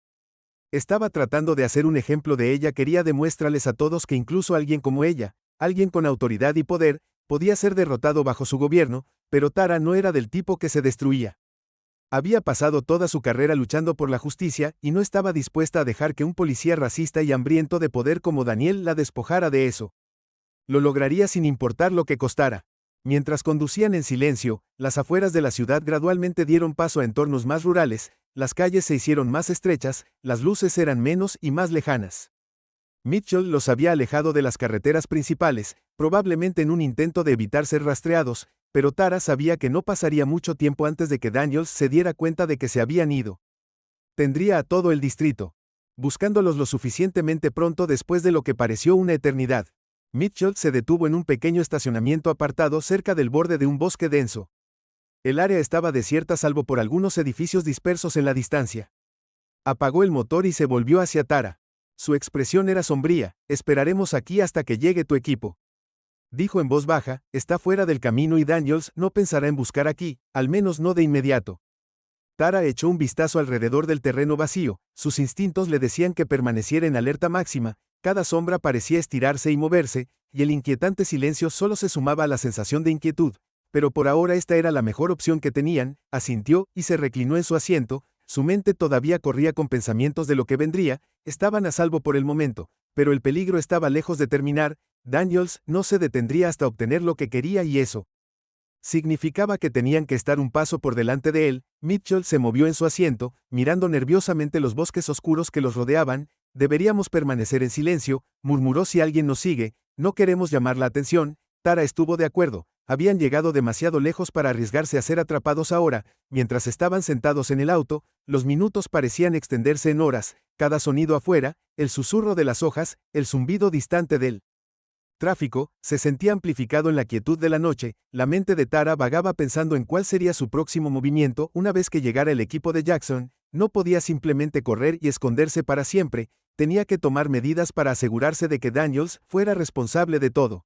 Estaba tratando de hacer un ejemplo de ella. Quería demostrarles a todos que incluso alguien como ella, alguien con autoridad y poder, podía ser derrotado bajo su gobierno. Pero Tara no era del tipo que se destruía. Había pasado toda su carrera luchando por la justicia, y no estaba dispuesta a dejar que un policía racista y hambriento de poder como Daniel la despojara de eso. Lo lograría sin importar lo que costara. Mientras conducían en silencio, las afueras de la ciudad gradualmente dieron paso a entornos más rurales. Las calles se hicieron más estrechas, las luces eran menos y más lejanas. Mitchell los había alejado de las carreteras principales, probablemente en un intento de evitar ser rastreados, pero Tara sabía que no pasaría mucho tiempo antes de que Daniels se diera cuenta de que se habían ido. Tendría a todo el distrito buscándolos lo suficientemente pronto. Después de lo que pareció una eternidad, Mitchell se detuvo en un pequeño estacionamiento apartado cerca del borde de un bosque denso. El área estaba desierta salvo por algunos edificios dispersos en la distancia. Apagó el motor y se volvió hacia Tara. Su expresión era sombría. Esperaremos aquí hasta que llegue tu equipo, dijo en voz baja. Está fuera del camino y Daniels no pensará en buscar aquí, al menos no de inmediato. Tara echó un vistazo alrededor del terreno vacío. Sus instintos le decían que permaneciera en alerta máxima. Cada sombra parecía estirarse y moverse, y el inquietante silencio solo se sumaba a la sensación de inquietud. Pero por ahora esta era la mejor opción que tenían. Asintió y se reclinó en su asiento. Su mente todavía corría con pensamientos de lo que vendría. Estaban a salvo por el momento, pero el peligro estaba lejos de terminar. Daniels no se detendría hasta obtener lo que quería, y eso significaba que tenían que estar un paso por delante de él. Mitchell se movió en su asiento, mirando nerviosamente los bosques oscuros que los rodeaban. Deberíamos permanecer en silencio, murmuró. Si alguien nos sigue, no queremos llamar la atención. Tara estuvo de acuerdo. Habían llegado demasiado lejos para arriesgarse a ser atrapados ahora. Mientras estaban sentados en el auto, los minutos parecían extenderse en horas. Cada sonido afuera, el susurro de las hojas, el zumbido distante del tráfico, se sentía amplificado en la quietud de la noche. La mente de Tara vagaba pensando en cuál sería su próximo movimiento una vez que llegara el equipo de Jackson. No podía simplemente correr y esconderse para siempre. Tenía que tomar medidas para asegurarse de que Daniels fuera responsable de todo.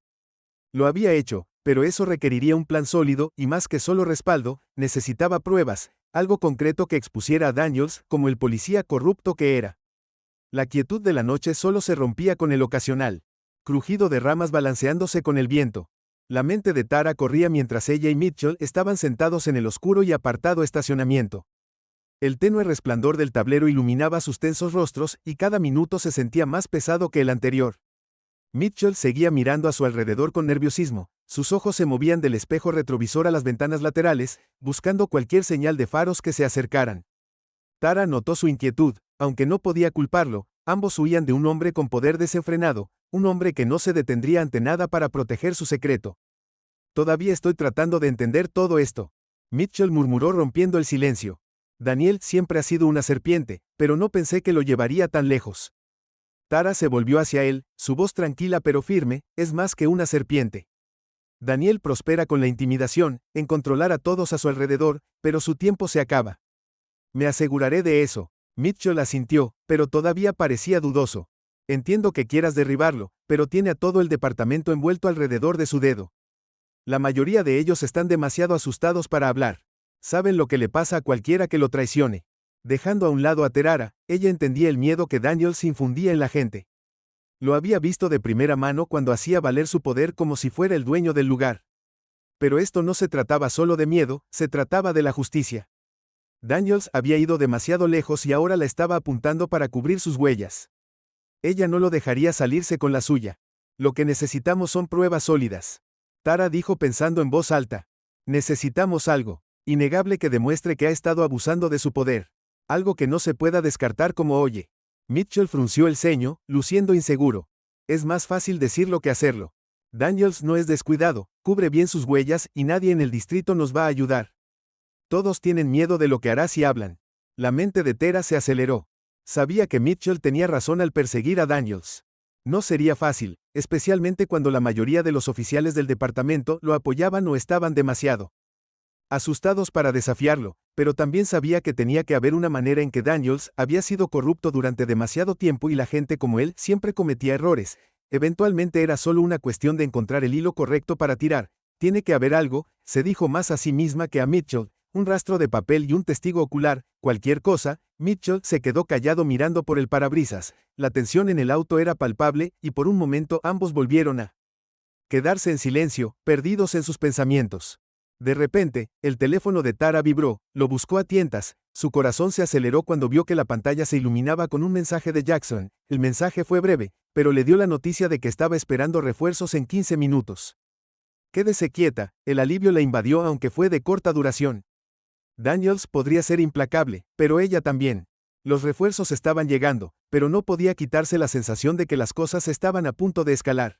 Lo había hecho, pero eso requeriría un plan sólido, y más que solo respaldo, necesitaba pruebas, algo concreto que expusiera a Daniels como el policía corrupto que era. La quietud de la noche solo se rompía con el ocasional crujido de ramas balanceándose con el viento. La mente de Tara corría mientras ella y Mitchell estaban sentados en el oscuro y apartado estacionamiento. El tenue resplandor del tablero iluminaba sus tensos rostros y cada minuto se sentía más pesado que el anterior. Mitchell seguía mirando a su alrededor con nerviosismo. Sus ojos se movían del espejo retrovisor a las ventanas laterales, buscando cualquier señal de faros que se acercaran. Tara notó su inquietud, aunque no podía culparlo. Ambos huían de un hombre con poder desenfrenado, un hombre que no se detendría ante nada para proteger su secreto. Todavía estoy tratando de entender todo esto. Mitchell murmuró rompiendo el silencio. Daniel siempre ha sido una serpiente, pero no pensé que lo llevaría tan lejos. Tara se volvió hacia él, su voz tranquila pero firme, es más que una serpiente. Daniel prospera con la intimidación, en controlar a todos a su alrededor, pero su tiempo se acaba. Me aseguraré de eso. Mitchell asintió, pero todavía parecía dudoso. Entiendo que quieras derribarlo, pero tiene a todo el departamento envuelto alrededor de su dedo. La mayoría de ellos están demasiado asustados para hablar. Saben lo que le pasa a cualquiera que lo traicione. Dejando a un lado a Terara, ella entendía el miedo que Daniels infundía en la gente. Lo había visto de primera mano cuando hacía valer su poder como si fuera el dueño del lugar. Pero esto no se trataba solo de miedo, se trataba de la justicia. Daniels había ido demasiado lejos y ahora la estaba apuntando para cubrir sus huellas. Ella no lo dejaría salirse con la suya. Lo que necesitamos son pruebas sólidas. Tara dijo pensando en voz alta. Necesitamos algo innegable que demuestre que ha estado abusando de su poder. Algo que no se pueda descartar como oye. Mitchell frunció el ceño, luciendo inseguro. Es más fácil decirlo que hacerlo. Daniels no es descuidado, cubre bien sus huellas y nadie en el distrito nos va a ayudar. Todos tienen miedo de lo que hará si hablan. La mente de Tara se aceleró. Sabía que Mitchell tenía razón al perseguir a Daniels. No sería fácil, especialmente cuando la mayoría de los oficiales del departamento lo apoyaban o estaban demasiado asustados para desafiarlo, pero también sabía que tenía que haber una manera en que Daniels había sido corrupto durante demasiado tiempo y la gente como él siempre cometía errores. Eventualmente era solo una cuestión de encontrar el hilo correcto para tirar. Tiene que haber algo, se dijo más a sí misma que a Mitchell, un rastro de papel y un testigo ocular, cualquier cosa. Mitchell se quedó callado mirando por el parabrisas. La tensión en el auto era palpable y por un momento ambos volvieron a quedarse en silencio, perdidos en sus pensamientos. De repente, el teléfono de Tara vibró, lo buscó a tientas, su corazón se aceleró cuando vio que la pantalla se iluminaba con un mensaje de Jackson. El mensaje fue breve, pero le dio la noticia de que estaba esperando refuerzos en 15 minutos. Quédese quieta, el alivio la invadió aunque fue de corta duración. Daniels podría ser implacable, pero ella también. Los refuerzos estaban llegando, pero no podía quitarse la sensación de que las cosas estaban a punto de escalar.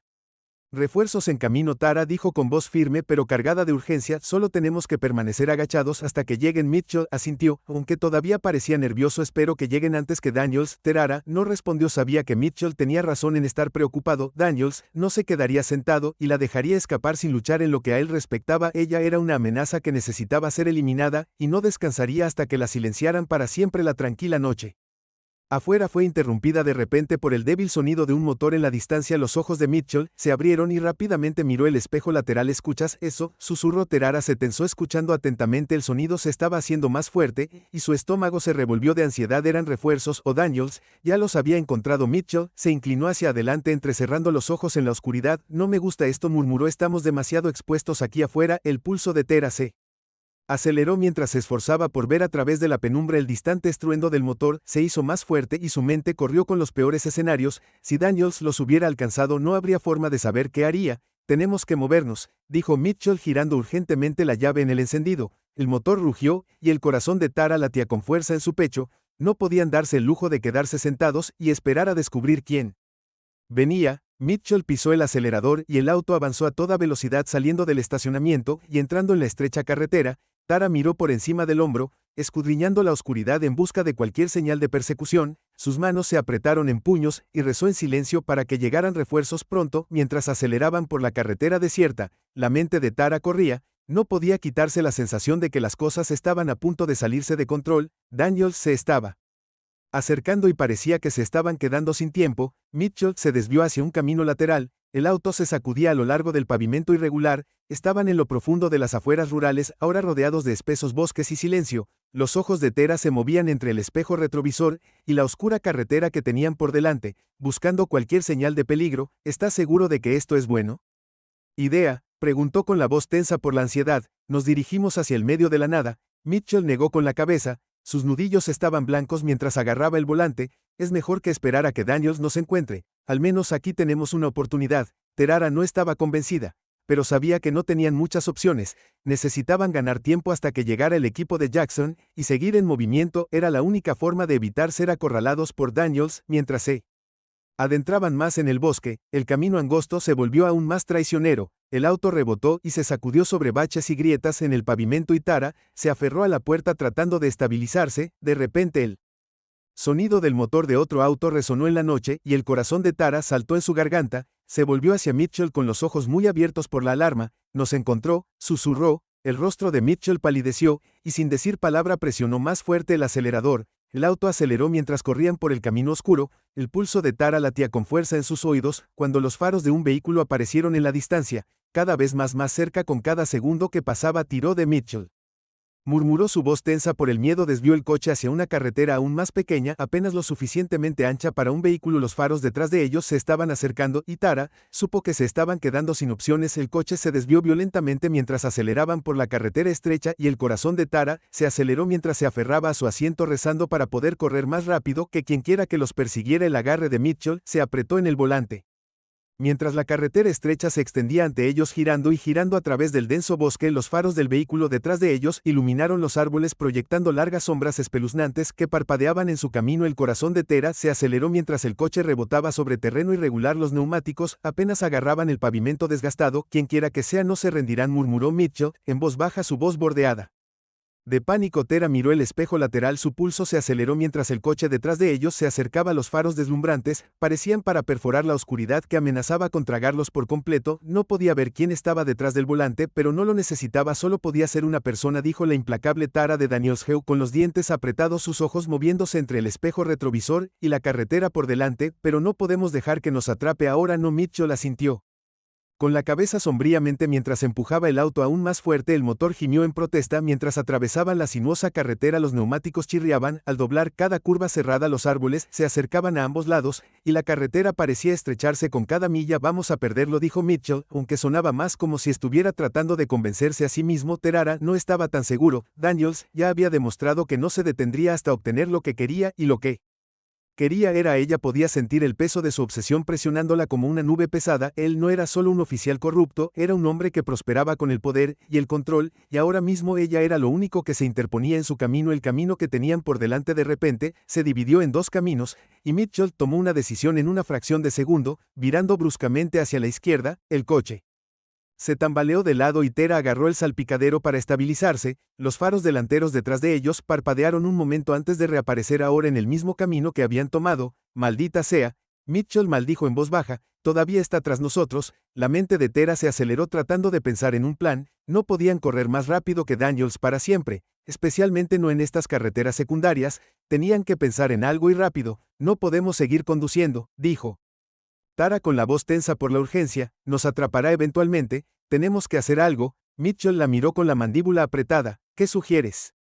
Refuerzos en camino, Tara dijo con voz firme pero cargada de urgencia, solo tenemos que permanecer agachados hasta que lleguen. Mitchell asintió, aunque todavía parecía nervioso. Espero que lleguen antes que Daniels. Tara no respondió, sabía que Mitchell tenía razón en estar preocupado. Daniels no se quedaría sentado y la dejaría escapar sin luchar en lo que a él respectaba. Ella era una amenaza que necesitaba ser eliminada, y no descansaría hasta que la silenciaran para siempre. La tranquila noche afuera fue interrumpida de repente por el débil sonido de un motor en la distancia. Los ojos de Mitchell se abrieron y rápidamente miró el espejo lateral. ¿Escuchas eso?, susurró. Tara se tensó escuchando atentamente. El sonido se estaba haciendo más fuerte, y su estómago se revolvió de ansiedad. ¿Eran refuerzos o Daniels? Ya los había encontrado. Mitchell se inclinó hacia adelante entrecerrando los ojos en la oscuridad. No me gusta esto, murmuró. Estamos demasiado expuestos aquí afuera. El pulso de Tara se aceleró mientras se esforzaba por ver a través de la penumbra. El distante estruendo del motor se hizo más fuerte y su mente corrió con los peores escenarios. Si Daniels los hubiera alcanzado, no habría forma de saber qué haría. Tenemos que movernos, dijo Mitchell girando urgentemente la llave en el encendido. El motor rugió y el corazón de Tara latía con fuerza en su pecho. No podían darse el lujo de quedarse sentados y esperar a descubrir quién venía. Mitchell pisó el acelerador y el auto avanzó a toda velocidad, saliendo del estacionamiento y entrando en la estrecha carretera. Tara miró por encima del hombro, escudriñando la oscuridad en busca de cualquier señal de persecución. Sus manos se apretaron en puños y rezó en silencio para que llegaran refuerzos pronto. Mientras aceleraban por la carretera desierta, la mente de Tara corría. No podía quitarse la sensación de que las cosas estaban a punto de salirse de control. Daniels se estaba acercando y parecía que se estaban quedando sin tiempo. Mitchell se desvió hacia un camino lateral. El auto se sacudía a lo largo del pavimento irregular. Estaban en lo profundo de las afueras rurales, ahora rodeados de espesos bosques y silencio. Los ojos de Tara se movían entre el espejo retrovisor y la oscura carretera que tenían por delante, buscando cualquier señal de peligro. ¿Estás seguro de que esto es bueno idea? Preguntó con la voz tensa por la ansiedad. Nos dirigimos hacia el medio de la nada. Mitchell negó con la cabeza. Sus nudillos estaban blancos mientras agarraba el volante. Es mejor que esperar a que Daniels nos encuentre. Al menos aquí tenemos una oportunidad. Terara no estaba convencida, pero sabía que no tenían muchas opciones. Necesitaban ganar tiempo hasta que llegara el equipo de Jackson, y seguir en movimiento era la única forma de evitar ser acorralados por Daniels mientras se adentraban más en el bosque. El camino angosto se volvió aún más traicionero. El auto rebotó y se sacudió sobre baches y grietas en el pavimento y Tara se aferró a la puerta tratando de estabilizarse. De repente el sonido del motor de otro auto resonó en la noche y el corazón de Tara saltó en su garganta. Se volvió hacia Mitchell con los ojos muy abiertos por la alarma. Nos encontró, susurró. El rostro de Mitchell palideció y sin decir palabra presionó más fuerte el acelerador. El auto aceleró mientras corrían por el camino oscuro. El pulso de Tara latía con fuerza en sus oídos cuando los faros de un vehículo aparecieron en la distancia. Cada vez más cerca con cada segundo que pasaba tiró de Mitchell. Murmuró su voz tensa por el miedo. Desvió el coche hacia una carretera aún más pequeña, apenas lo suficientemente ancha para un vehículo. Los faros detrás de ellos se estaban acercando y Tara supo que se estaban quedando sin opciones. El coche se desvió violentamente mientras aceleraban por la carretera estrecha y el corazón de Tara se aceleró mientras se aferraba a su asiento rezando para poder correr más rápido que quienquiera que los persiguiera. El agarre de Mitchell se apretó en el volante. Mientras la carretera estrecha se extendía ante ellos girando y girando a través del denso bosque, los faros del vehículo detrás de ellos iluminaron los árboles proyectando largas sombras espeluznantes que parpadeaban en su camino. El corazón de Tara se aceleró mientras el coche rebotaba sobre terreno irregular. Los neumáticos apenas agarraban el pavimento desgastado. Quienquiera que sea no se rendirán, murmuró Mitchell, en voz baja, su voz bordeada de pánico. Tara miró el espejo lateral. Su pulso se aceleró mientras el coche detrás de ellos se acercaba. Los faros deslumbrantes parecían para perforar la oscuridad que amenazaba con tragarlos por completo. No podía ver quién estaba detrás del volante, pero no lo necesitaba. Solo podía ser una persona, dijo la implacable Tara de Daniels Heu con los dientes apretados, sus ojos moviéndose entre el espejo retrovisor y la carretera por delante. Pero no podemos dejar que nos atrape ahora. No, Mitchell asintió con la cabeza sombríamente mientras empujaba el auto aún más fuerte. El motor gimió en protesta mientras atravesaban la sinuosa carretera. Los neumáticos chirriaban al doblar cada curva cerrada. Los árboles se acercaban a ambos lados y la carretera parecía estrecharse con cada milla. Vamos a perderlo, dijo Mitchell, aunque sonaba más como si estuviera tratando de convencerse a sí mismo. Terara no estaba tan seguro. Daniels ya había demostrado que no se detendría hasta obtener lo que quería, y lo que quería era ella. Podía sentir el peso de su obsesión presionándola como una nube pesada. Él no era solo un oficial corrupto, era un hombre que prosperaba con el poder y el control, y ahora mismo ella era lo único que se interponía en su camino. El camino que tenían por delante de repente se dividió en dos caminos, y Mitchell tomó una decisión en una fracción de segundo. Virando bruscamente hacia la izquierda, el coche se tambaleó de lado y Tara agarró el salpicadero para estabilizarse. Los faros delanteros detrás de ellos parpadearon un momento antes de reaparecer ahora en el mismo camino que habían tomado. Maldita sea, Mitchell maldijo en voz baja, todavía está tras nosotros. La mente de Tara se aceleró tratando de pensar en un plan. No podían correr más rápido que Daniels para siempre, especialmente no en estas carreteras secundarias. Tenían que pensar en algo y rápido. No podemos seguir conduciendo, dijo Tara con la voz tensa por la urgencia. Nos atrapará eventualmente. Tenemos que hacer algo. Mitchell la miró con la mandíbula apretada. ¿Qué sugieres?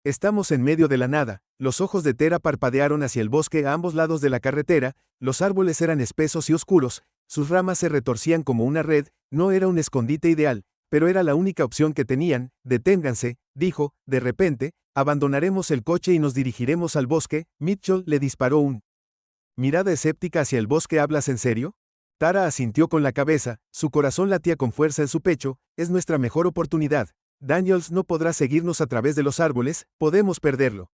Estamos en medio de la nada. Los ojos de Tara parpadearon hacia el bosque a ambos lados de la carretera. Los árboles eran espesos y oscuros. Sus ramas se retorcían como una red. No era un escondite ideal, pero era la única opción que tenían. Deténganse, dijo. De repente, abandonaremos el coche y nos dirigiremos al bosque. Mitchell le disparó un mirada escéptica hacia el bosque. ¿Hablas en serio? Tara asintió con la cabeza. Su corazón latía con fuerza en su pecho. Es nuestra mejor oportunidad. Daniels no podrá seguirnos a través de los árboles. Podemos perderlo.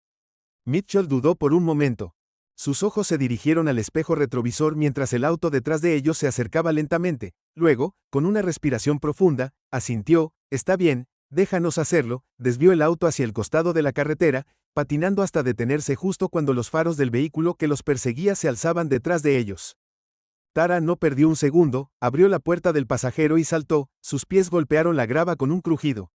Mitchell dudó por un momento. Sus ojos se dirigieron al espejo retrovisor mientras el auto detrás de ellos se acercaba lentamente. Luego, con una respiración profunda, asintió. Está bien, déjanos hacerlo. Desvió el auto hacia el costado de la carretera, patinando hasta detenerse justo cuando los faros del vehículo que los perseguía se alzaban detrás de ellos. Tara no perdió un segundo, abrió la puerta del pasajero y saltó. Sus pies golpearon la grava con un crujido.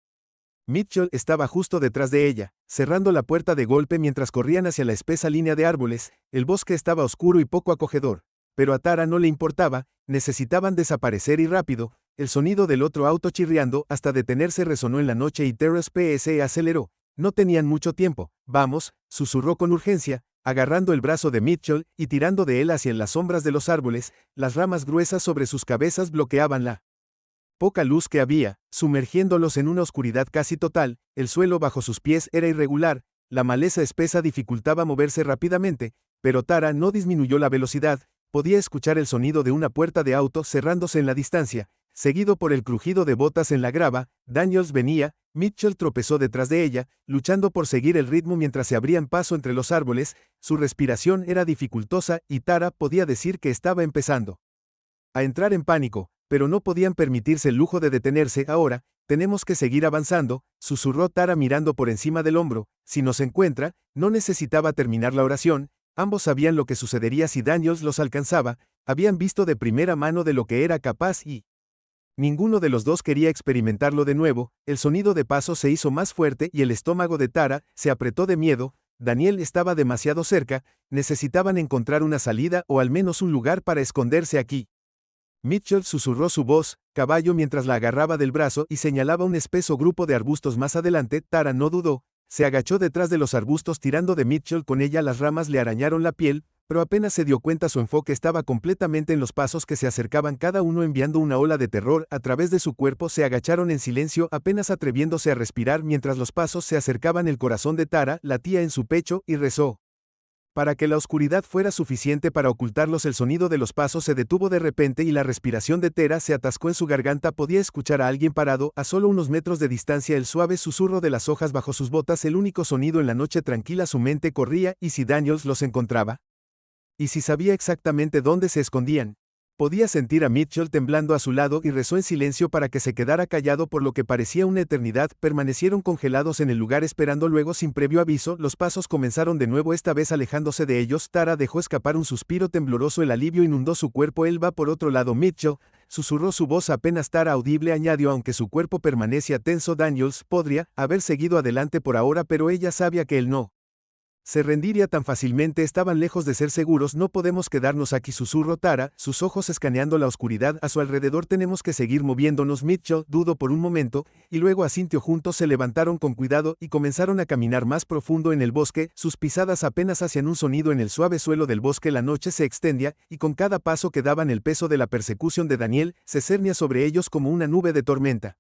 Mitchell estaba justo detrás de ella, cerrando la puerta de golpe mientras corrían hacia la espesa línea de árboles. El bosque estaba oscuro y poco acogedor, pero a Tara no le importaba. Necesitaban desaparecer y rápido. El sonido del otro auto chirriando hasta detenerse resonó en la noche y Tara's PS aceleró. No tenían mucho tiempo. Vamos, susurró con urgencia, agarrando el brazo de Mitchell y tirando de él hacia las sombras de los árboles. Las ramas gruesas sobre sus cabezas bloqueaban la poca luz que había, sumergiéndolos en una oscuridad casi total, el suelo bajo sus pies era irregular, la maleza espesa dificultaba moverse rápidamente, pero Tara no disminuyó la velocidad, podía escuchar el sonido de una puerta de auto cerrándose en la distancia, seguido por el crujido de botas en la grava. Daniels venía, Mitchell tropezó detrás de ella, luchando por seguir el ritmo mientras se abrían paso entre los árboles, su respiración era dificultosa y Tara podía decir que estaba empezando a entrar en pánico, pero no podían permitirse el lujo de detenerse ahora. Tenemos que seguir avanzando, susurró Tara mirando por encima del hombro. Si nos encuentra, no necesitaba terminar la oración. Ambos sabían lo que sucedería si Daniels los alcanzaba, habían visto de primera mano de lo que era capaz y ninguno de los dos quería experimentarlo de nuevo. El sonido de pasos se hizo más fuerte y el estómago de Tara se apretó de miedo. Daniel estaba demasiado cerca, necesitaban encontrar una salida o al menos un lugar para esconderse aquí. Mitchell susurró su voz, caballo, mientras la agarraba del brazo y señalaba un espeso grupo de arbustos más adelante. Tara no dudó, se agachó detrás de los arbustos tirando de Mitchell con ella. Las ramas le arañaron la piel, pero apenas se dio cuenta su enfoque estaba completamente en los pasos que se acercaban, cada uno enviando una ola de terror a través de su cuerpo. Se agacharon en silencio, apenas atreviéndose a respirar mientras los pasos se acercaban. El corazón de Tara latía en su pecho y rezó para que la oscuridad fuera suficiente para ocultarlos. El sonido de los pasos se detuvo de repente y la respiración de Tara se atascó en su garganta. Podía escuchar a alguien parado a solo unos metros de distancia, el suave susurro de las hojas bajo sus botas, el único sonido en la noche tranquila. Su mente corría. ¿Y si Daniels los encontraba? ¿Y si sabía exactamente dónde se escondían? Podía sentir a Mitchell temblando a su lado y rezó en silencio para que se quedara callado por lo que parecía una eternidad. Permanecieron congelados en el lugar esperando. Luego, sin previo aviso, los pasos comenzaron de nuevo, esta vez alejándose de ellos. Tara dejó escapar un suspiro tembloroso, el alivio inundó su cuerpo. Él va por otro lado. Mitchell, susurró su voz apenas Tara audible, añadió, aunque su cuerpo permanecía tenso. Daniels podría haber seguido adelante por ahora, pero ella sabía que él no se rendiría tan fácilmente. Estaban lejos de ser seguros. No podemos quedarnos aquí, susurró Tara, sus ojos escaneando la oscuridad a su alrededor. Tenemos que seguir moviéndonos. Mitchell dudó por un momento, y luego asintió. Juntos se levantaron con cuidado y comenzaron a caminar más profundo en el bosque. Sus pisadas apenas hacían un sonido en el suave suelo del bosque. La noche se extendía, y con cada paso que daban el peso de la persecución de Daniel se cernía sobre ellos como una nube de tormenta.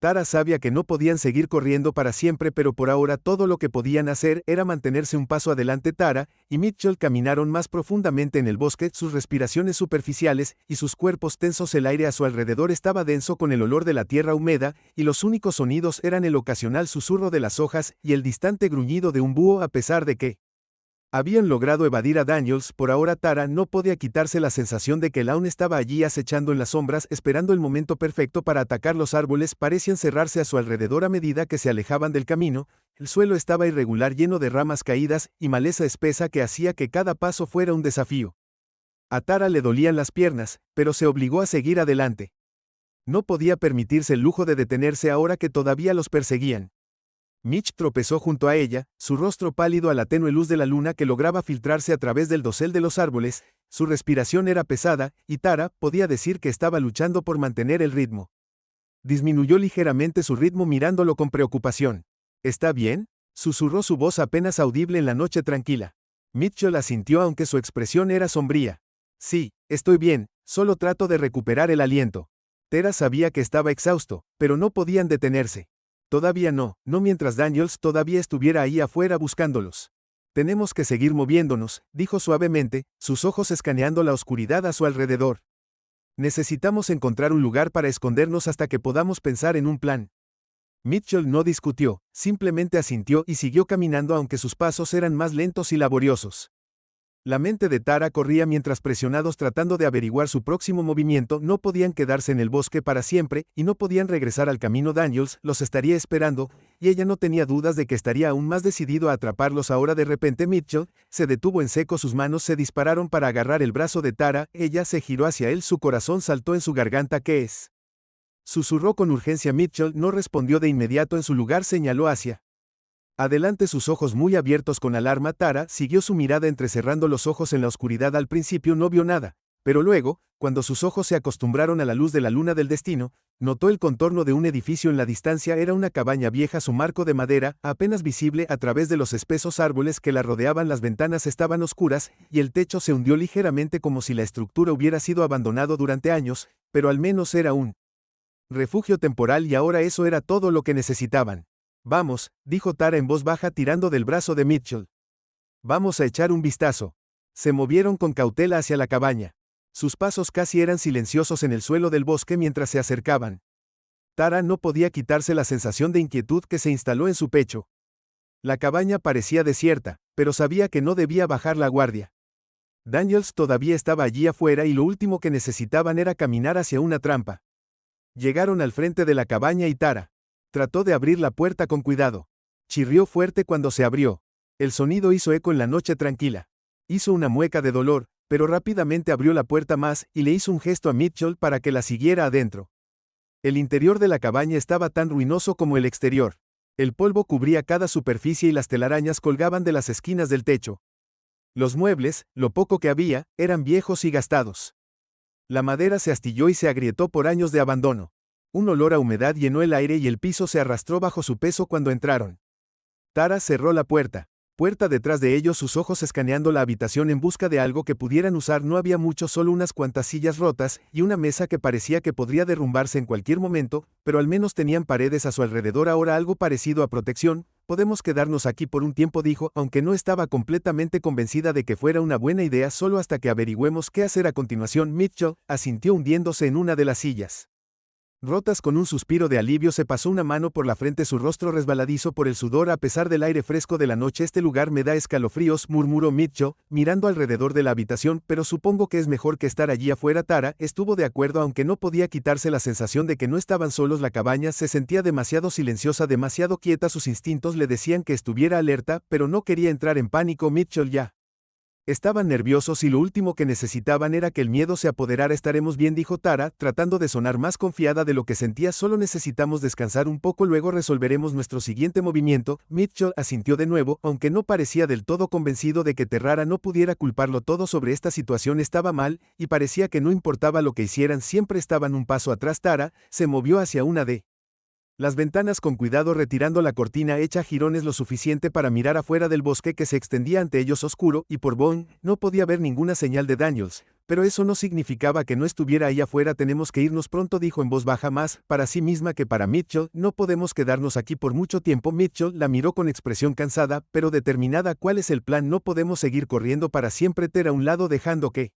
Tara sabía que no podían seguir corriendo para siempre, pero por ahora todo lo que podían hacer era mantenerse un paso adelante. Tara y Mitchell caminaron más profundamente en el bosque, sus respiraciones superficiales y sus cuerpos tensos. El aire a su alrededor estaba denso con el olor de la tierra húmeda, y los únicos sonidos eran el ocasional susurro de las hojas y el distante gruñido de un búho. A pesar de que habían logrado evadir a Daniels, por ahora Tara no podía quitarse la sensación de que él aún estaba allí acechando en las sombras, esperando el momento perfecto para atacar. Los árboles parecían cerrarse a su alrededor a medida que se alejaban del camino. El suelo estaba irregular, lleno de ramas caídas y maleza espesa que hacía que cada paso fuera un desafío. A Tara le dolían las piernas, pero se obligó a seguir adelante. No podía permitirse el lujo de detenerse ahora que todavía los perseguían. Mitch tropezó junto a ella, su rostro pálido a la tenue luz de la luna que lograba filtrarse a través del dosel de los árboles. Su respiración era pesada, y Tara podía decir que estaba luchando por mantener el ritmo. Disminuyó ligeramente su ritmo mirándolo con preocupación. ¿Está bien?, susurró su voz apenas audible en la noche tranquila. Mitchell asintió aunque su expresión era sombría. Sí, estoy bien, solo trato de recuperar el aliento. Tara sabía que estaba exhausto, pero no podían detenerse. Todavía no mientras Daniels todavía estuviera ahí afuera buscándolos. Tenemos que seguir moviéndonos, dijo suavemente, sus ojos escaneando la oscuridad a su alrededor. Necesitamos encontrar un lugar para escondernos hasta que podamos pensar en un plan. Mitchell no discutió, simplemente asintió y siguió caminando aunque sus pasos eran más lentos y laboriosos. La mente de Tara corría mientras presionados tratando de averiguar su próximo movimiento. No podían quedarse en el bosque para siempre, y no podían regresar al camino. Daniels los estaría esperando, y ella no tenía dudas de que estaría aún más decidido a atraparlos ahora. De repente Mitchell se detuvo en seco, sus manos se dispararon para agarrar el brazo de Tara. Ella se giró hacia él, su corazón saltó en su garganta. ¿Qué es?, susurró con urgencia. Mitchell no respondió de inmediato, en su lugar señaló hacia adelante, sus ojos muy abiertos con alarma. Tara siguió su mirada entrecerrando los ojos en la oscuridad. Al principio no vio nada, pero luego, cuando sus ojos se acostumbraron a la luz de la luna del destino, notó el contorno de un edificio en la distancia. Era una cabaña vieja, su marco de madera, apenas visible a través de los espesos árboles que la rodeaban. Las ventanas estaban oscuras, y el techo se hundió ligeramente como si la estructura hubiera sido abandonado durante años, pero al menos era un Refugio temporal y ahora eso era todo lo que necesitaban. Vamos, dijo Tara en voz baja tirando del brazo de Mitchell. Vamos a echar un vistazo. Se movieron con cautela hacia la cabaña. Sus pasos casi eran silenciosos en el suelo del bosque mientras se acercaban. Tara no podía quitarse la sensación de inquietud que se instaló en su pecho. La cabaña parecía desierta, pero sabía que no debía bajar la guardia. Daniels todavía estaba allí afuera y lo último que necesitaban era caminar hacia una trampa. Llegaron al frente de la cabaña y Tara trató de abrir la puerta con cuidado. Chirrió fuerte cuando se abrió. El sonido hizo eco en la noche tranquila. Hizo una mueca de dolor, pero rápidamente abrió la puerta más y le hizo un gesto a Mitchell para que la siguiera adentro. El interior de la cabaña estaba tan ruinoso como el exterior. El polvo cubría cada superficie y las telarañas colgaban de las esquinas del techo. Los muebles, lo poco que había, eran viejos y gastados. La madera se astilló y se agrietó por años de abandono. Un olor a humedad llenó el aire y el piso se arrastró bajo su peso cuando entraron. Tara cerró la puerta detrás de ellos, sus ojos escaneando la habitación en busca de algo que pudieran usar. No había mucho, solo unas cuantas sillas rotas y una mesa que parecía que podría derrumbarse en cualquier momento, pero al menos tenían paredes a su alrededor, ahora algo parecido a protección. Podemos quedarnos aquí por un tiempo, dijo, aunque no estaba completamente convencida de que fuera una buena idea, solo hasta que averigüemos qué hacer a continuación. Mitchell asintió hundiéndose en una de las sillas rotas. Con un suspiro de alivio se pasó una mano por la frente, su rostro resbaladizo por el sudor a pesar del aire fresco de la noche. Este lugar me da escalofríos, murmuró Mitchell, mirando alrededor de la habitación, pero supongo que es mejor que estar allí afuera. Tara estuvo de acuerdo, aunque no podía quitarse la sensación de que no estaban solos. La cabaña se sentía demasiado silenciosa, demasiado quieta. Sus instintos le decían que estuviera alerta, pero no quería entrar en pánico. Mitchell ya estaban nerviosos y lo último que necesitaban era que el miedo se apoderara. Estaremos bien, dijo Tara, tratando de sonar más confiada de lo que sentía. Solo necesitamos descansar un poco, luego resolveremos nuestro siguiente movimiento. Mitchell asintió de nuevo, aunque no parecía del todo convencido de que Tara no pudiera culparlo todo sobre esta situación. Estaba mal, y parecía que no importaba lo que hicieran, siempre estaban un paso atrás. Tara se movió hacia una de las ventanas con cuidado, retirando la cortina hecha jirones lo suficiente para mirar afuera del bosque que se extendía ante ellos oscuro, y por Bone no podía ver ninguna señal de Daniels, pero eso no significaba que no estuviera ahí afuera. Tenemos que irnos pronto, dijo en voz baja, más para sí misma que para Mitchell. No podemos quedarnos aquí por mucho tiempo. Mitchell la miró con expresión cansada, pero determinada. ¿Cuál es el plan? No podemos seguir corriendo para siempre. Tara a un lado, dejando que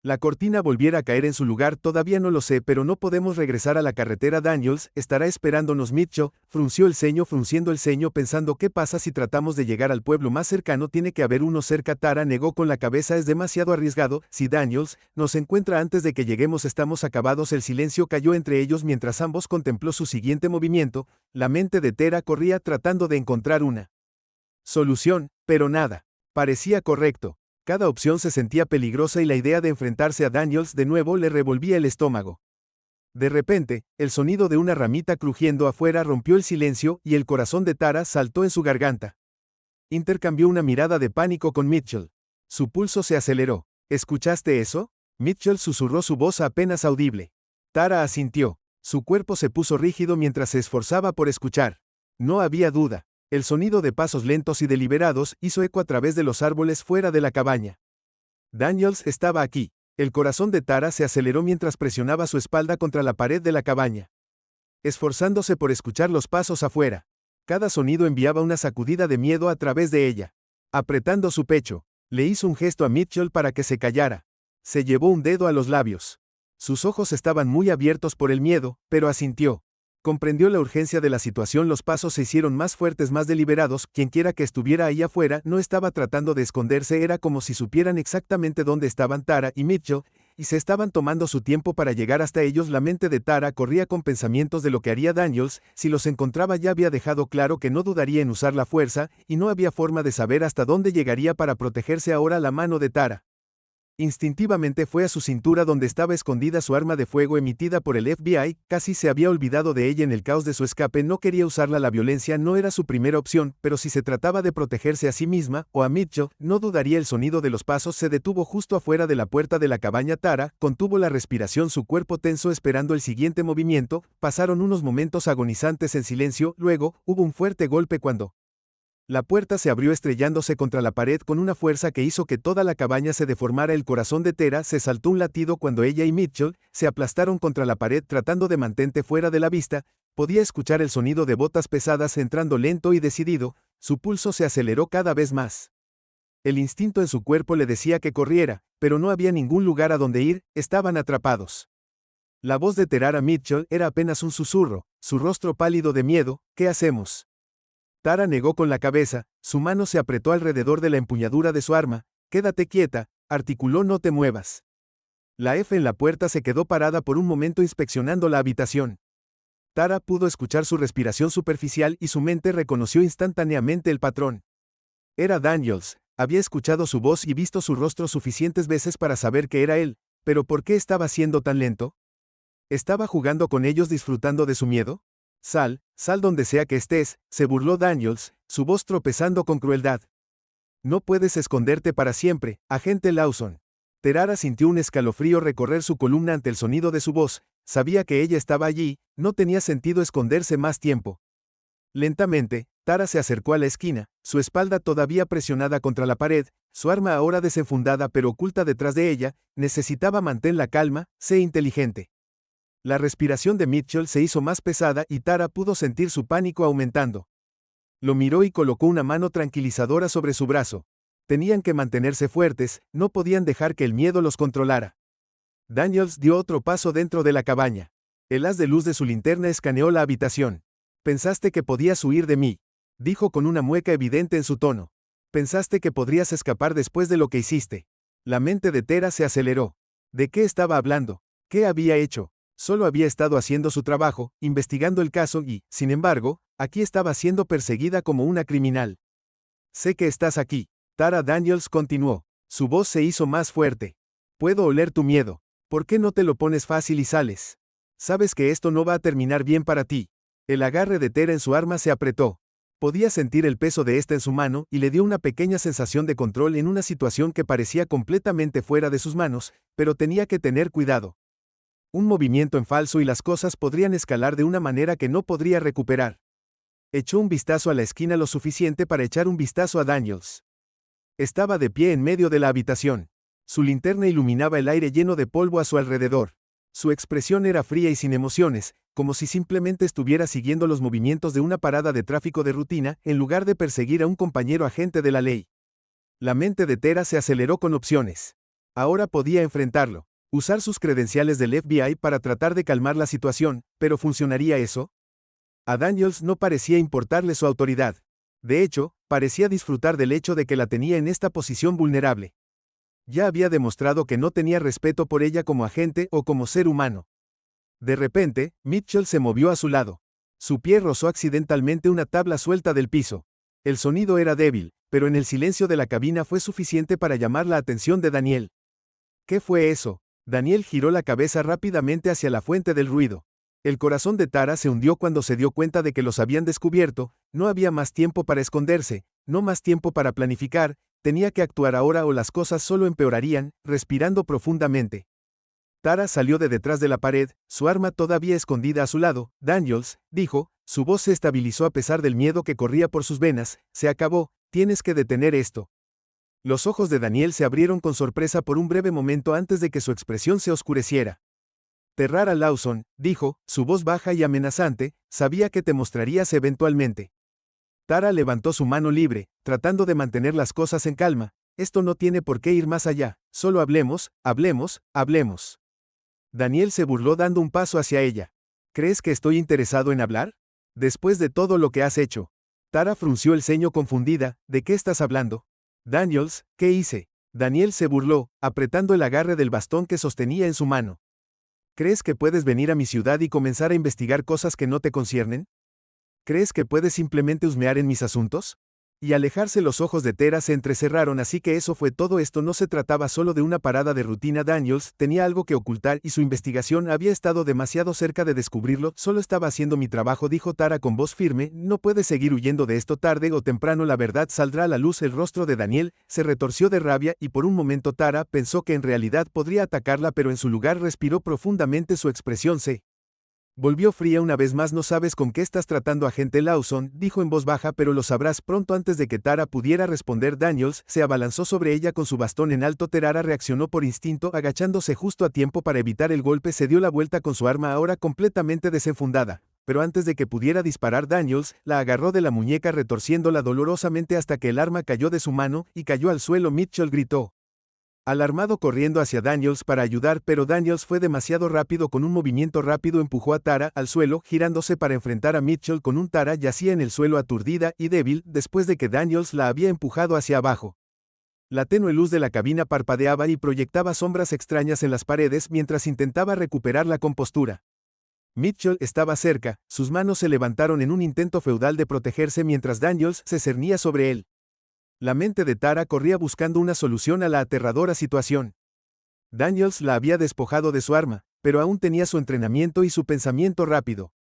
la cortina volviera a caer en su lugar. Todavía no lo sé, pero no podemos regresar a la carretera. Daniels estará esperándonos. Mitchell frunció el ceño, frunciendo el ceño, pensando, ¿qué pasa si tratamos de llegar al pueblo más cercano? Tiene que haber uno cerca. Tara negó con la cabeza, es demasiado arriesgado. Si Daniels nos encuentra antes de que lleguemos, estamos acabados. El silencio cayó entre ellos mientras ambos contempló su siguiente movimiento. La mente de Tara corría tratando de encontrar una solución, pero nada parecía correcto. Cada opción se sentía peligrosa y la idea de enfrentarse a Daniels de nuevo le revolvía el estómago. De repente, el sonido de una ramita crujiendo afuera rompió el silencio y el corazón de Tara saltó en su garganta. Intercambió una mirada de pánico con Mitchell. Su pulso se aceleró. ¿Escuchaste eso? Mitchell susurró, su voz apenas audible. Tara asintió. Su cuerpo se puso rígido mientras se esforzaba por escuchar. No había duda. El sonido de pasos lentos y deliberados hizo eco a través de los árboles fuera de la cabaña. Daniels estaba aquí. El corazón de Tara se aceleró mientras presionaba su espalda contra la pared de la cabaña, esforzándose por escuchar los pasos afuera. Cada sonido enviaba una sacudida de miedo a través de ella. Apretando su pecho, le hizo un gesto a Mitchell para que se callara. Se llevó un dedo a los labios. Sus ojos estaban muy abiertos por el miedo, pero asintió. Comprendió la urgencia de la situación. Los pasos se hicieron más fuertes, más deliberados. Quienquiera que estuviera ahí afuera no estaba tratando de esconderse, era como si supieran exactamente dónde estaban Tara y Mitchell, y se estaban tomando su tiempo para llegar hasta ellos. La mente de Tara corría con pensamientos de lo que haría Daniels si los encontraba. Ya había dejado claro que no dudaría en usar la fuerza, y no había forma de saber hasta dónde llegaría para protegerse. Ahora la mano de Tara instintivamente fue a su cintura, donde estaba escondida su arma de fuego emitida por el FBI. Casi se había olvidado de ella en el caos de su escape. No quería usarla. La violencia no era su primera opción, pero si se trataba de protegerse a sí misma o a Mitchell, no dudaría. El sonido de los pasos se detuvo justo afuera de la puerta de la cabaña. Tara contuvo la respiración, su cuerpo tenso esperando el siguiente movimiento. Pasaron unos momentos agonizantes en silencio, luego hubo un fuerte golpe cuando La puerta se abrió estrellándose contra la pared con una fuerza que hizo que toda la cabaña se deformara. El corazón de Tara se saltó un latido cuando ella y Mitchell se aplastaron contra la pared tratando de mantente fuera de la vista. Podía escuchar el sonido de botas pesadas entrando lento y decidido, su pulso se aceleró cada vez más. El instinto en su cuerpo le decía que corriera, pero no había ningún lugar a donde ir, estaban atrapados. La voz de Tara Mitchell era apenas un susurro, su rostro pálido de miedo. ¿Qué hacemos? Tara negó con la cabeza, su mano se apretó alrededor de la empuñadura de su arma. Quédate quieta, articuló, no te muevas. La F en la puerta se quedó parada por un momento inspeccionando la habitación. Tara pudo escuchar su respiración superficial y su mente reconoció instantáneamente el patrón. Era Daniels, había escuchado su voz y visto su rostro suficientes veces para saber que era él, pero ¿por qué estaba siendo tan lento? ¿Estaba jugando con ellos disfrutando de su miedo? Sal donde sea que estés, se burló Daniels, su voz tropezando con crueldad. No puedes esconderte para siempre, agente Lawson. Tara sintió un escalofrío recorrer su columna ante el sonido de su voz, sabía que ella estaba allí, no tenía sentido esconderse más tiempo. Lentamente, Tara se acercó a la esquina, su espalda todavía presionada contra la pared, su arma ahora desenfundada pero oculta detrás de ella. Necesitaba mantener la calma, sé inteligente. La respiración de Mitchell se hizo más pesada y Tara pudo sentir su pánico aumentando. Lo miró y colocó una mano tranquilizadora sobre su brazo. Tenían que mantenerse fuertes, no podían dejar que el miedo los controlara. Daniels dio otro paso dentro de la cabaña. El haz de luz de su linterna escaneó la habitación. Pensaste que podías huir de mí, dijo con una mueca evidente en su tono. Pensaste que podrías escapar después de lo que hiciste. La mente de Tara se aceleró. ¿De qué estaba hablando? ¿Qué había hecho? Solo había estado haciendo su trabajo, investigando el caso y, sin embargo, aquí estaba siendo perseguida como una criminal. Sé que estás aquí. Tara Daniels continuó. Su voz se hizo más fuerte. Puedo oler tu miedo. ¿Por qué no te lo pones fácil y sales? Sabes que esto no va a terminar bien para ti. El agarre de Tara en su arma se apretó. Podía sentir el peso de esta en su mano y le dio una pequeña sensación de control en una situación que parecía completamente fuera de sus manos, pero tenía que tener cuidado. Un movimiento en falso y las cosas podrían escalar de una manera que no podría recuperar. Echó un vistazo a la esquina lo suficiente para echar un vistazo a Daniels. Estaba de pie en medio de la habitación. Su linterna iluminaba el aire lleno de polvo a su alrededor. Su expresión era fría y sin emociones, como si simplemente estuviera siguiendo los movimientos de una parada de tráfico de rutina, en lugar de perseguir a un compañero agente de la ley. La mente de Tara se aceleró con opciones. Ahora podía enfrentarlo. Usar sus credenciales del FBI para tratar de calmar la situación, pero ¿funcionaría eso? A Daniels no parecía importarle su autoridad. De hecho, parecía disfrutar del hecho de que la tenía en esta posición vulnerable. Ya había demostrado que no tenía respeto por ella como agente o como ser humano. De repente, Mitchell se movió a su lado. Su pie rozó accidentalmente una tabla suelta del piso. El sonido era débil, pero en el silencio de la cabina fue suficiente para llamar la atención de Daniel. ¿Qué fue eso? Daniel giró la cabeza rápidamente hacia la fuente del ruido. El corazón de Tara se hundió cuando se dio cuenta de que los habían descubierto. No había más tiempo para esconderse, no más tiempo para planificar, tenía que actuar ahora o las cosas solo empeorarían. Respirando profundamente, Tara salió de detrás de la pared, su arma todavía escondida a su lado. Daniels, dijo, su voz se estabilizó a pesar del miedo que corría por sus venas, se acabó, tienes que detener esto. Los ojos de Daniel se abrieron con sorpresa por un breve momento antes de que su expresión se oscureciera. Tara Lawson, dijo, su voz baja y amenazante, sabía que te mostrarías eventualmente. Tara levantó su mano libre, tratando de mantener las cosas en calma. Esto no tiene por qué ir más allá, solo hablemos. Daniel se burló dando un paso hacia ella. ¿Crees que estoy interesado en hablar? Después de todo lo que has hecho. Tara frunció el ceño confundida. ¿De qué estás hablando? Daniels, ¿qué hice? Daniel se burló, apretando el agarre del bastón que sostenía en su mano. ¿Crees que puedes venir a mi ciudad y comenzar a investigar cosas que no te conciernen? ¿Crees que puedes simplemente husmear en mis asuntos? Y alejarse. Los ojos de Tara se entrecerraron. Así que eso fue todo. Esto no se trataba solo de una parada de rutina. Daniels tenía algo que ocultar y su investigación había estado demasiado cerca de descubrirlo. Solo estaba haciendo mi trabajo, dijo Tara con voz firme. No puedes seguir huyendo de esto. Tarde o temprano la verdad saldrá a la luz. El rostro de Daniel se retorció de rabia y por un momento Tara pensó que en realidad podría atacarla, pero en su lugar respiró profundamente. Su expresión se Volvió fría una vez más. No sabes con qué estás tratando, agente Lawson, dijo en voz baja, pero lo sabrás pronto. Antes de que Tara pudiera responder, Daniels se abalanzó sobre ella con su bastón en alto. Tara reaccionó por instinto, agachándose justo a tiempo para evitar el golpe. Se dio la vuelta con su arma ahora completamente desenfundada, pero antes de que pudiera disparar, Daniels la agarró de la muñeca retorciéndola dolorosamente hasta que el arma cayó de su mano y cayó al suelo. Mitchell gritó, alarmado, corriendo hacia Daniels para ayudar, pero Daniels fue demasiado rápido. Con un movimiento rápido empujó a Tara al suelo, girándose para enfrentar a Mitchell con un. Tara yacía en el suelo aturdida y débil después de que Daniels la había empujado hacia abajo. La tenue luz de la cabina parpadeaba y proyectaba sombras extrañas en las paredes mientras intentaba recuperar la compostura. Mitchell estaba cerca, sus manos se levantaron en un intento feudal de protegerse mientras Daniels se cernía sobre él. La mente de Tara corría buscando una solución a la aterradora situación. Daniels la había despojado de su arma, pero aún tenía su entrenamiento y su pensamiento rápido.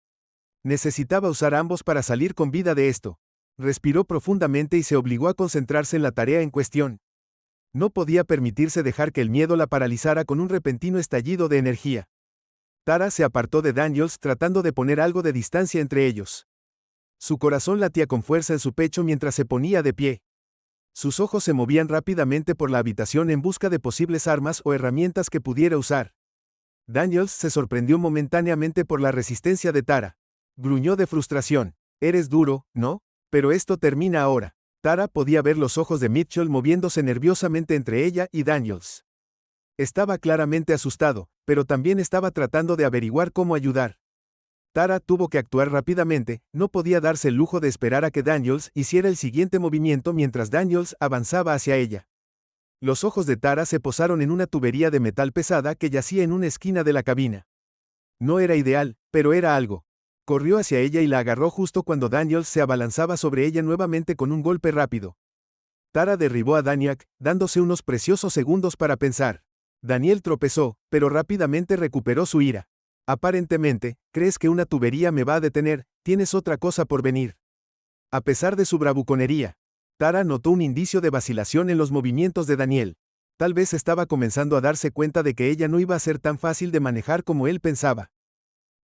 Necesitaba usar ambos para salir con vida de esto. Respiró profundamente y se obligó a concentrarse en la tarea en cuestión. No podía permitirse dejar que el miedo la paralizara con un repentino estallido de energía. Tara se apartó de Daniels tratando de poner algo de distancia entre ellos. Su corazón latía con fuerza en su pecho mientras se ponía de pie. Sus ojos se movían rápidamente por la habitación en busca de posibles armas o herramientas que pudiera usar. Daniels se sorprendió momentáneamente por la resistencia de Tara. Gruñó de frustración. Eres duro, ¿no? Pero esto termina ahora. Tara podía ver los ojos de Mitchell moviéndose nerviosamente entre ella y Daniels. Estaba claramente asustado, pero también estaba tratando de averiguar cómo ayudar. Tara tuvo que actuar rápidamente, no podía darse el lujo de esperar a que Daniels hiciera el siguiente movimiento mientras Daniels avanzaba hacia ella. Los ojos de Tara se posaron en una tubería de metal pesada que yacía en una esquina de la cabina. No era ideal, pero era algo. Corrió hacia ella y la agarró justo cuando Daniels se abalanzaba sobre ella nuevamente con un golpe rápido. Tara derribó a Daniak, dándose unos preciosos segundos para pensar. Daniel tropezó, pero rápidamente recuperó su ira. Aparentemente, crees que una tubería me va a detener, tienes otra cosa por venir. A pesar de su bravuconería, Tara notó un indicio de vacilación en los movimientos de Daniel. Tal vez estaba comenzando a darse cuenta de que ella no iba a ser tan fácil de manejar como él pensaba.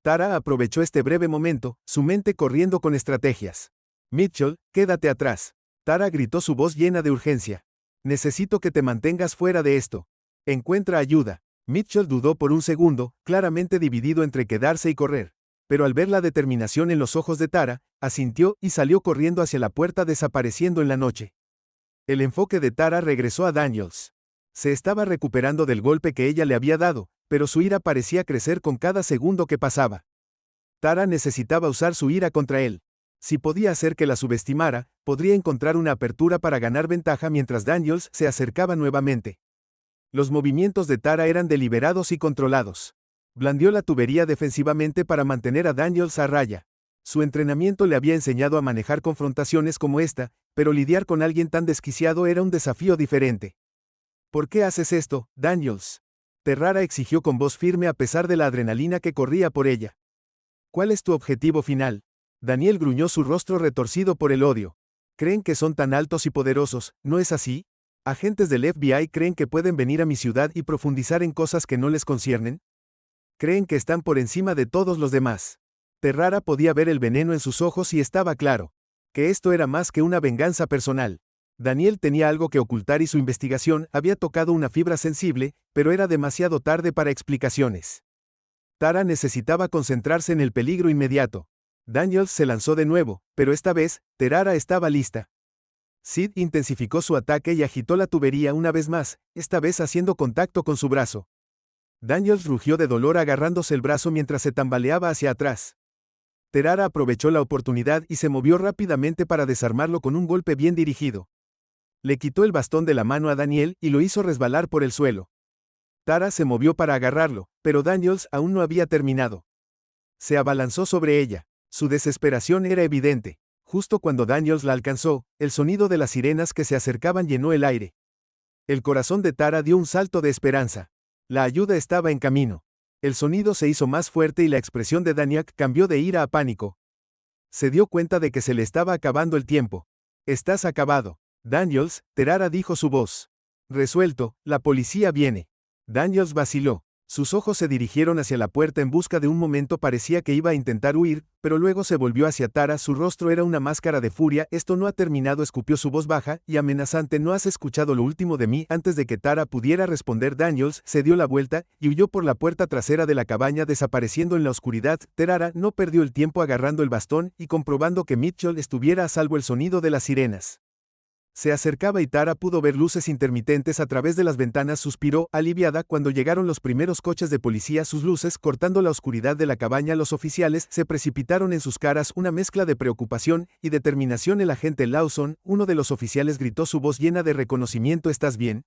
Tara aprovechó este breve momento, su mente corriendo con estrategias. Mitchell, quédate atrás. Tara gritó, su voz llena de urgencia. Necesito que te mantengas fuera de esto. Encuentra ayuda. Mitchell dudó por un segundo, claramente dividido entre quedarse y correr. Pero al ver la determinación en los ojos de Tara, asintió y salió corriendo hacia la puerta, desapareciendo en la noche. El enfoque de Tara regresó a Daniels. Se estaba recuperando del golpe que ella le había dado, pero su ira parecía crecer con cada segundo que pasaba. Tara necesitaba usar su ira contra él. Si podía hacer que la subestimara, podría encontrar una apertura para ganar ventaja mientras Daniels se acercaba nuevamente. Los movimientos de Tara eran deliberados y controlados. Blandió la tubería defensivamente para mantener a Daniels a raya. Su entrenamiento le había enseñado a manejar confrontaciones como esta, pero lidiar con alguien tan desquiciado era un desafío diferente. ¿Por qué haces esto, Daniels? Tara exigió con voz firme a pesar de la adrenalina que corría por ella. ¿Cuál es tu objetivo final? Daniel gruñó, su rostro retorcido por el odio. Creen que son tan altos y poderosos, ¿no es así? ¿Agentes del FBI creen que pueden venir a mi ciudad y profundizar en cosas que no les conciernen? Creen que están por encima de todos los demás. Tara podía ver el veneno en sus ojos y estaba claro que esto era más que una venganza personal. Daniel tenía algo que ocultar y su investigación había tocado una fibra sensible, pero era demasiado tarde para explicaciones. Tara necesitaba concentrarse en el peligro inmediato. Daniels se lanzó de nuevo, pero esta vez, Tara estaba lista. Sid intensificó su ataque y agitó la tubería una vez más, esta vez haciendo contacto con su brazo. Daniels rugió de dolor agarrándose el brazo mientras se tambaleaba hacia atrás. Tara aprovechó la oportunidad y se movió rápidamente para desarmarlo con un golpe bien dirigido. Le quitó el bastón de la mano a Daniel y lo hizo resbalar por el suelo. Tara se movió para agarrarlo, pero Daniels aún no había terminado. Se abalanzó sobre ella. Su desesperación era evidente. Justo cuando Daniels la alcanzó, el sonido de las sirenas que se acercaban llenó el aire. El corazón de Tara dio un salto de esperanza. La ayuda estaba en camino. El sonido se hizo más fuerte y la expresión de Daniak cambió de ira a pánico. Se dio cuenta de que se le estaba acabando el tiempo. Estás acabado. Daniels, Tara dijo su voz. Resuelto, la policía viene. Daniels vaciló. Sus ojos se dirigieron hacia la puerta en busca de un momento, parecía que iba a intentar huir, pero luego se volvió hacia Tara, su rostro era una máscara de furia. Esto no ha terminado, escupió su voz baja y amenazante. ¿No has escuchado lo último de mí? Antes de que Tara pudiera responder, Daniels se dio la vuelta y huyó por la puerta trasera de la cabaña, desapareciendo en la oscuridad. Tara no perdió el tiempo agarrando el bastón y comprobando que Mitchell estuviera a salvo. El sonido de las sirenas se acercaba y Tara pudo ver luces intermitentes a través de las ventanas. Suspiró, aliviada, cuando llegaron los primeros coches de policía, sus luces cortando la oscuridad de la cabaña. Los oficiales se precipitaron en sus caras, una mezcla de preocupación y determinación. El agente Lawson, uno de los oficiales, gritó, su voz llena de reconocimiento: ¿estás bien?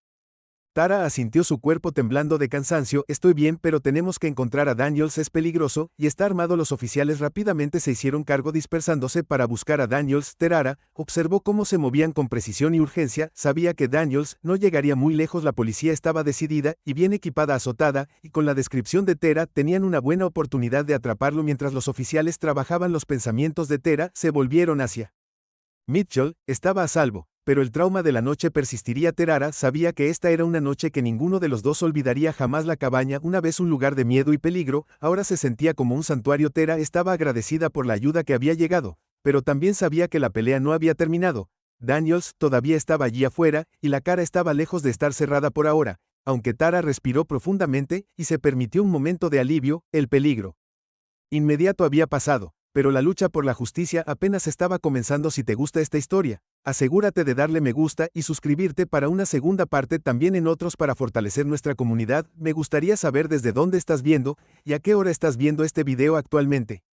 Tara asintió, su cuerpo temblando de cansancio. Estoy bien, pero tenemos que encontrar a Daniels, es peligroso, y está armado. Los oficiales rápidamente se hicieron cargo, dispersándose para buscar a Daniels. Tara observó cómo se movían con precisión y urgencia, sabía que Daniels no llegaría muy lejos. La policía estaba decidida y bien equipada, azotada, y con la descripción de Tara tenían una buena oportunidad de atraparlo. Mientras los oficiales trabajaban, los pensamientos de Tara se volvieron hacia Mitchell. Estaba a salvo, pero el trauma de la noche persistiría. Tara sabía que esta era una noche que ninguno de los dos olvidaría jamás. La cabaña, una vez un lugar de miedo y peligro, ahora se sentía como un santuario. Tara estaba agradecida por la ayuda que había llegado, pero también sabía que la pelea no había terminado. Daniels todavía estaba allí afuera, y la cara estaba lejos de estar cerrada por ahora. Aunque Tara respiró profundamente y se permitió un momento de alivio, el peligro inmediato había pasado, pero la lucha por la justicia apenas estaba comenzando. Si te gusta esta historia, asegúrate de darle me gusta y suscribirte para una segunda parte, también en otros, para fortalecer nuestra comunidad. Me gustaría saber desde dónde estás viendo y a qué hora estás viendo este video actualmente.